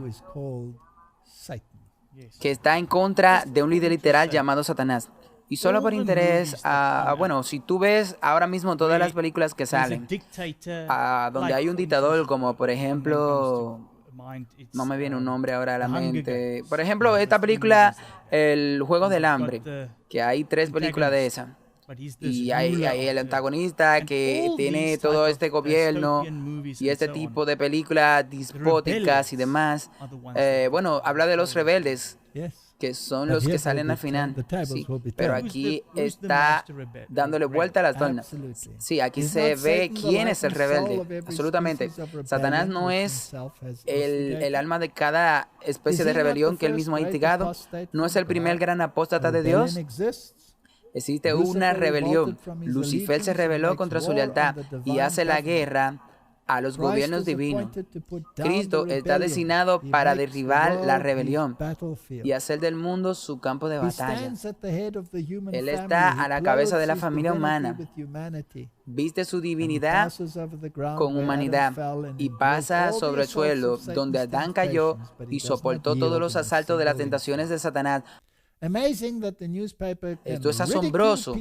que está en contra de un líder literal llamado Satanás. Y solo por interés, bueno, si tú ves ahora mismo todas las películas que salen, donde hay un dictador, como por ejemplo, no me viene un nombre ahora a la mente. Por ejemplo, esta película, El Juego del Hambre, que hay 3 películas de esa. Y hay el antagonista que tiene todo este gobierno y este tipo de películas despóticas y demás. Bueno, habla de los rebeldes, que son los que salen al final. Sí, pero aquí está dándole vuelta a las tornas. Sí, aquí se ve quién es el rebelde. Absolutamente. Satanás no es el alma de cada especie de rebelión que él mismo ha instigado. No es el primer gran apóstata de Dios. Existe una rebelión. Lucifer se rebeló contra su lealtad y hace la guerra a los gobiernos divinos. Cristo está designado para derribar la rebelión y hacer del mundo su campo de batalla. Él está a la cabeza de la familia humana, viste su divinidad con humanidad y pasa sobre el suelo donde Adán cayó y soportó todos los asaltos de las tentaciones de Satanás. Esto es asombroso,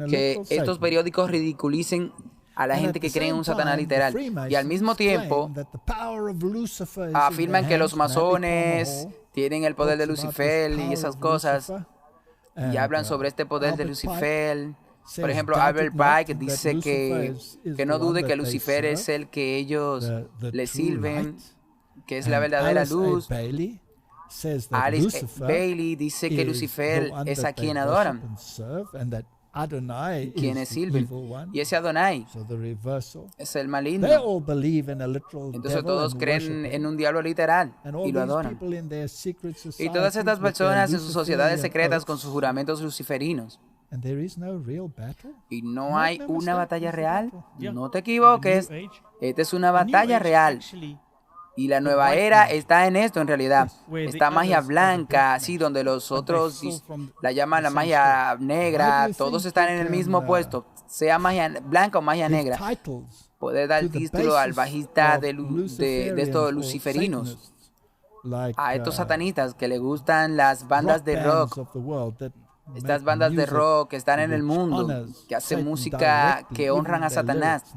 que estos periódicos ridiculicen a la gente que cree en un Satanás literal, y al mismo tiempo afirman que los masones tienen el poder de Lucifer y esas cosas, y hablan sobre este poder de Lucifer. Por ejemplo, Albert Pike dice que no dude que Lucifer es el que ellos le sirven, que es la verdadera luz. Alice Bailey dice que Lucifer es a quien adoran, quienes sirven, y ese Adonai es el maligno. Entonces todos creen en un diablo literal y lo adoran. Y todas estas personas en sus sociedades secretas con sus juramentos luciferinos. Y no hay una batalla real. No te equivoques. Esta es una batalla real. Y la nueva era está en esto, en realidad. Esta magia blanca, así donde los otros la llaman la magia negra, todos están en el mismo puesto, sea magia blanca o magia negra. Poder dar título al bajista de estos luciferinos, a estos satanistas que le gustan las bandas de rock. Estas bandas de rock que están en el mundo, que hacen música que honran a Satanás.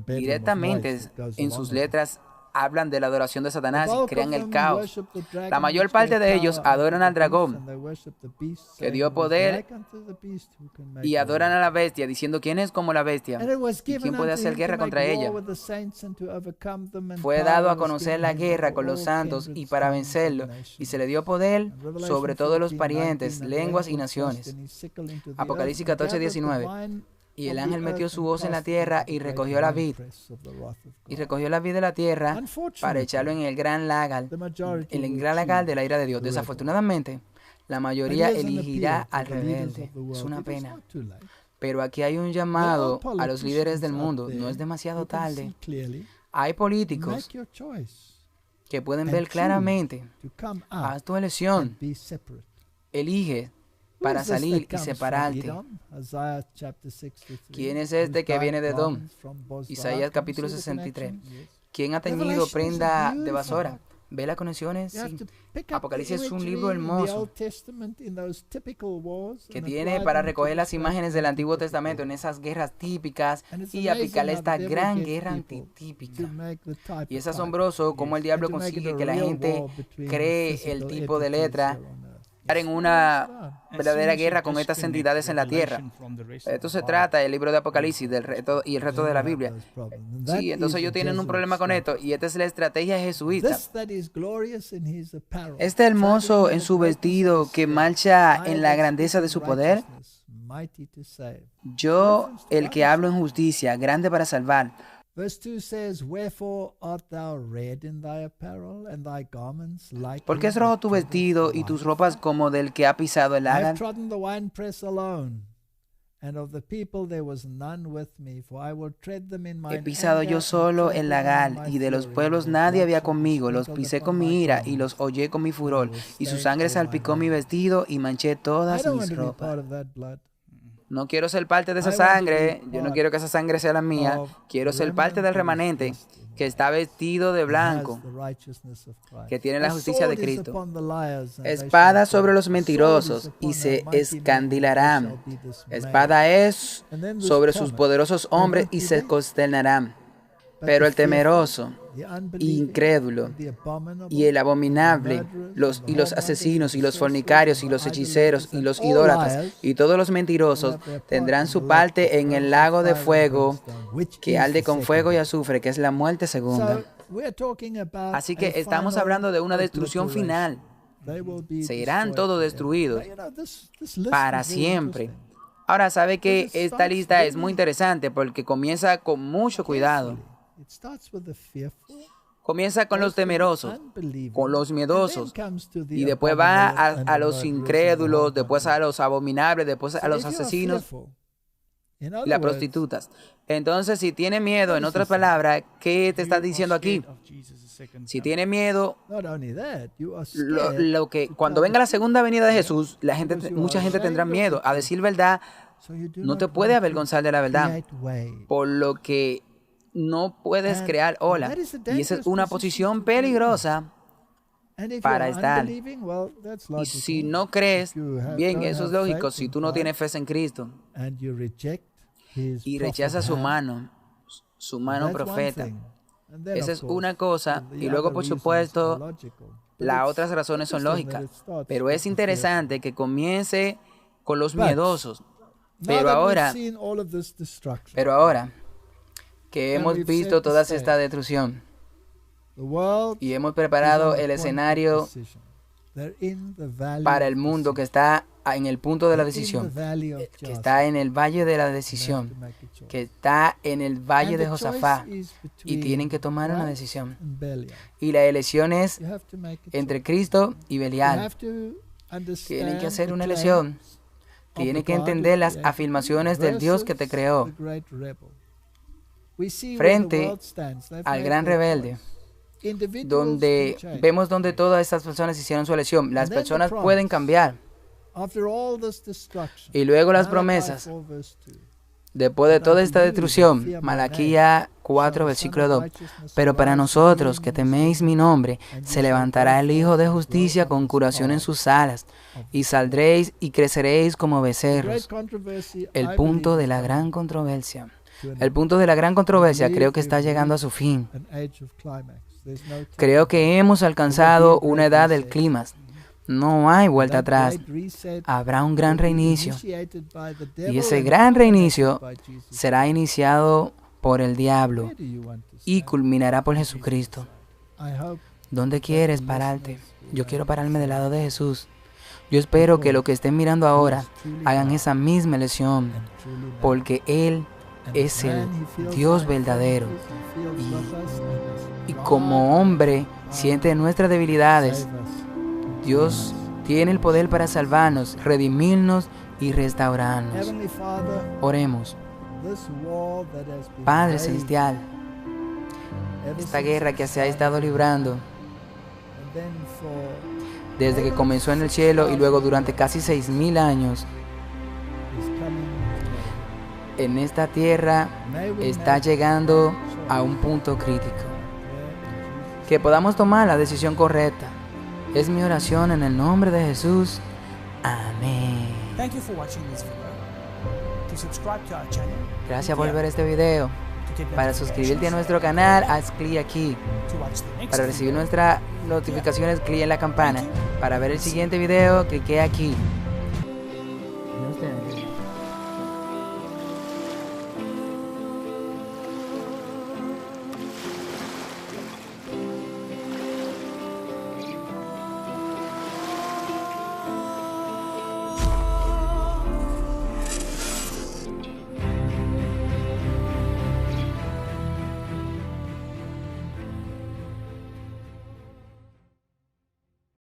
Directamente en sus letras hablan de la adoración de Satanás y crean el caos. La mayor parte de ellos adoran al dragón, que dio poder, y adoran a la bestia, diciendo quién es como la bestia y quién puede hacer guerra contra ella. Fue dado a conocer la guerra con los santos y para vencerlo, y se le dio poder sobre todos los parientes, lenguas y naciones. Apocalipsis 14:19. Y el ángel metió su voz en la tierra y recogió la vid. Y recogió la vid de la tierra para echarlo en el gran lagar de la ira de Dios. Desafortunadamente, la mayoría elegirá al rebelde. Es una pena. Pero aquí hay un llamado a los líderes del mundo. No es demasiado tarde. Hay políticos que pueden ver claramente. Haz tu elección. Elige para salir y separarte. ¿Quién es este que viene de Edom? Isaías capítulo 63. ¿Quién ha teñido prenda de vasora? ¿Ve las conexiones? Sí. Apocalipsis es un libro hermoso que tiene para recoger las imágenes del Antiguo Testamento en esas guerras típicas y aplicarle esta gran guerra antitípica. Y es asombroso cómo el diablo consigue que la gente cree el tipo de letra en una verdadera guerra con estas entidades en la tierra. Esto se trata del libro de Apocalipsis del reto y el resto de la Biblia. Sí, entonces ellos tienen un problema con esto y esta es la estrategia jesuita. Este hermoso en su vestido que marcha en la grandeza de su poder. Yo, el que hablo en justicia, grande para salvar. Verse 2 says, Wherefore art thou red in thy apparel, and thy garments like ¿Por qué es rojo tu vestido y tus ropas como del que ha pisado el I have lagar? trodden the winepress alone, and of the people there was none with me, for I will tread them in He mine pisado anger, yo and solo trample el them in lagar, my y de los fury, pueblos and nadie blood había shall be conmigo. Los sprinkled pisé upon con my mi ira y garments. los hollé con mi furor, y su stain sangre all salpicó my mi raiment. vestido y manché I todas don't want mis to be ropas. part of that blood. No quiero ser parte de esa I want to be sangre, yo no part quiero que esa sangre sea la mía, of quiero the ser parte del remnant that is remanente dressed in que está vestido de and blanco, has the righteousness of Christ. que tiene A la justicia de sword is Cristo. upon the liars, and they Espada shall sobre fall. los A sword is mentirosos upon y their se mighty men, and they escandilarán. shall be dismayed. Espada es And then this sobre sus cometh. poderosos They hombres won't y be se there. consternarán. But Pero the el fearful, temeroso, the unbelieving, incrédulo and the abominable, y el and the abominable, murderers, y los and the asesinos y whoremongers, los and the fornicarios y sorcerers, los and the hechiceros idolaters, y and los all idólatras liars y todos los will mentirosos have their part tendrán in su the lake parte of en el furnace lago of de fire and fuego brimstone, which que is arde the con second fuego y death. azufre, que es la muerte segunda. So we're talking about Así a que estamos final hablando de una destrucción obliteration. final. They will be Serán destroyed todos forever. destruidos Now, you know, this list para is very siempre. interesting. Ahora, sabe que Because it esta starts lista es muy very interesante porque comienza con mucho cuidado. carefully. It starts with the fearful, Comienza con los goes to the temerosos, unbelieving, con los and miedosos, then comes to the y después va abominable and a the los murderers and the incrédulos, después a whoremongers. los abominables, después So a los if you are asesinos fearful, in y other las words, prostitutas. Entonces, si tiene miedo, what en is otras he saying? palabras, ¿qué te está diciendo aquí? Si tiene miedo, Not only that, you are scared lo que to cuando tell venga the la truth. segunda venida de Yeah? Jesús, Because you mucha are gente tendrá ashamed of miedo the a truth. decir verdad. So you do No te not puede want to avergonzar de la verdad, create waves. por lo que no puedes crear ola. that is a Y esa es dangerous una position posición to be in. peligrosa And if you para are estar. unbelieving, well, that's Y logical. si no crees, If you bien, don't eso es have lógico. faith Si in tú no Christ, tienes fe en Cristo and you reject his y prophet rechazas su hand, mano that's one profeta, thing. And then, esa of es course, una cosa. the Y luego, other por reason is supuesto, theological. But las it's otras razones son interesting that lógicas. it starts Pero with es the interesante que comience con los But, miedosos. Now Pero that we've ahora, seen all of this destruction, que and hemos we've visto set the toda stage, esta destrucción the world y hemos is preparado on the el point of escenario decision. They're in the valley para of el mundo que decision. está en el punto de la They're in the decisión, valley of que judgment. está en el valle de la They have decisión, to make a choice. que está en el valle And de the Josafá, choice is y between tienen que tomar una Christ decisión. and Belial. Y la elección es You have to make a entre choice. Cristo y You Belial. have to Tienen que understand hacer the una claims elección. of Tienen the que God who entender las created you afirmaciones del Dios que te versus creó the great rebel. We see where the frente world stands. They've al made gran their rebelde, choice. Individuals donde can change. vemos donde todas estas personas hicieron su elección. Las And then the personas promise. pueden cambiar. After all this destruction, Y luego las Malachi promesas. 4 verse 2, Después de toda esta Unto you that destrucción, fear my Malaquía 4, shall the versículo Son of 2. Righteousness Pero para arise nosotros in que his teméis mi strength, nombre, and se ye shall levantará el go Hijo forth de and grow justicia up con as curación en calves sus alas, of y the saldréis y creceréis como The great becerros. controversy, El I punto believe, de is la coming gran controversia. to an El punto de la gran controversia believe creo que we've está llegando a su reached fin. an age of climax. There's no Creo que hemos alcanzado una edad del clima. No hay vuelta atrás. Habrá un gran reinicio. Y ese gran reinicio será iniciado por el diablo y culminará por Jesucristo. ¿Dónde quieres pararte? Yo quiero pararme del lado de Jesús. Yo espero que los que estén mirando ahora hagan esa misma elección, porque Él es el Dios verdadero. Y como hombre siente nuestras debilidades. Dios tiene el poder para salvarnos, redimirnos y restaurarnos. Oremos. Padre Celestial, esta guerra que se ha estado librando desde que comenzó en el cielo y luego durante casi 6.000 años en esta tierra, está llegando a un punto crítico. Que podamos tomar la decisión correcta. Es mi oración en el nombre de Jesús. Amén. Gracias por ver este video. Para suscribirte a nuestro canal, haz clic aquí. Para recibir nuestras notificaciones, clic en la campana. Para ver el siguiente video, clique aquí.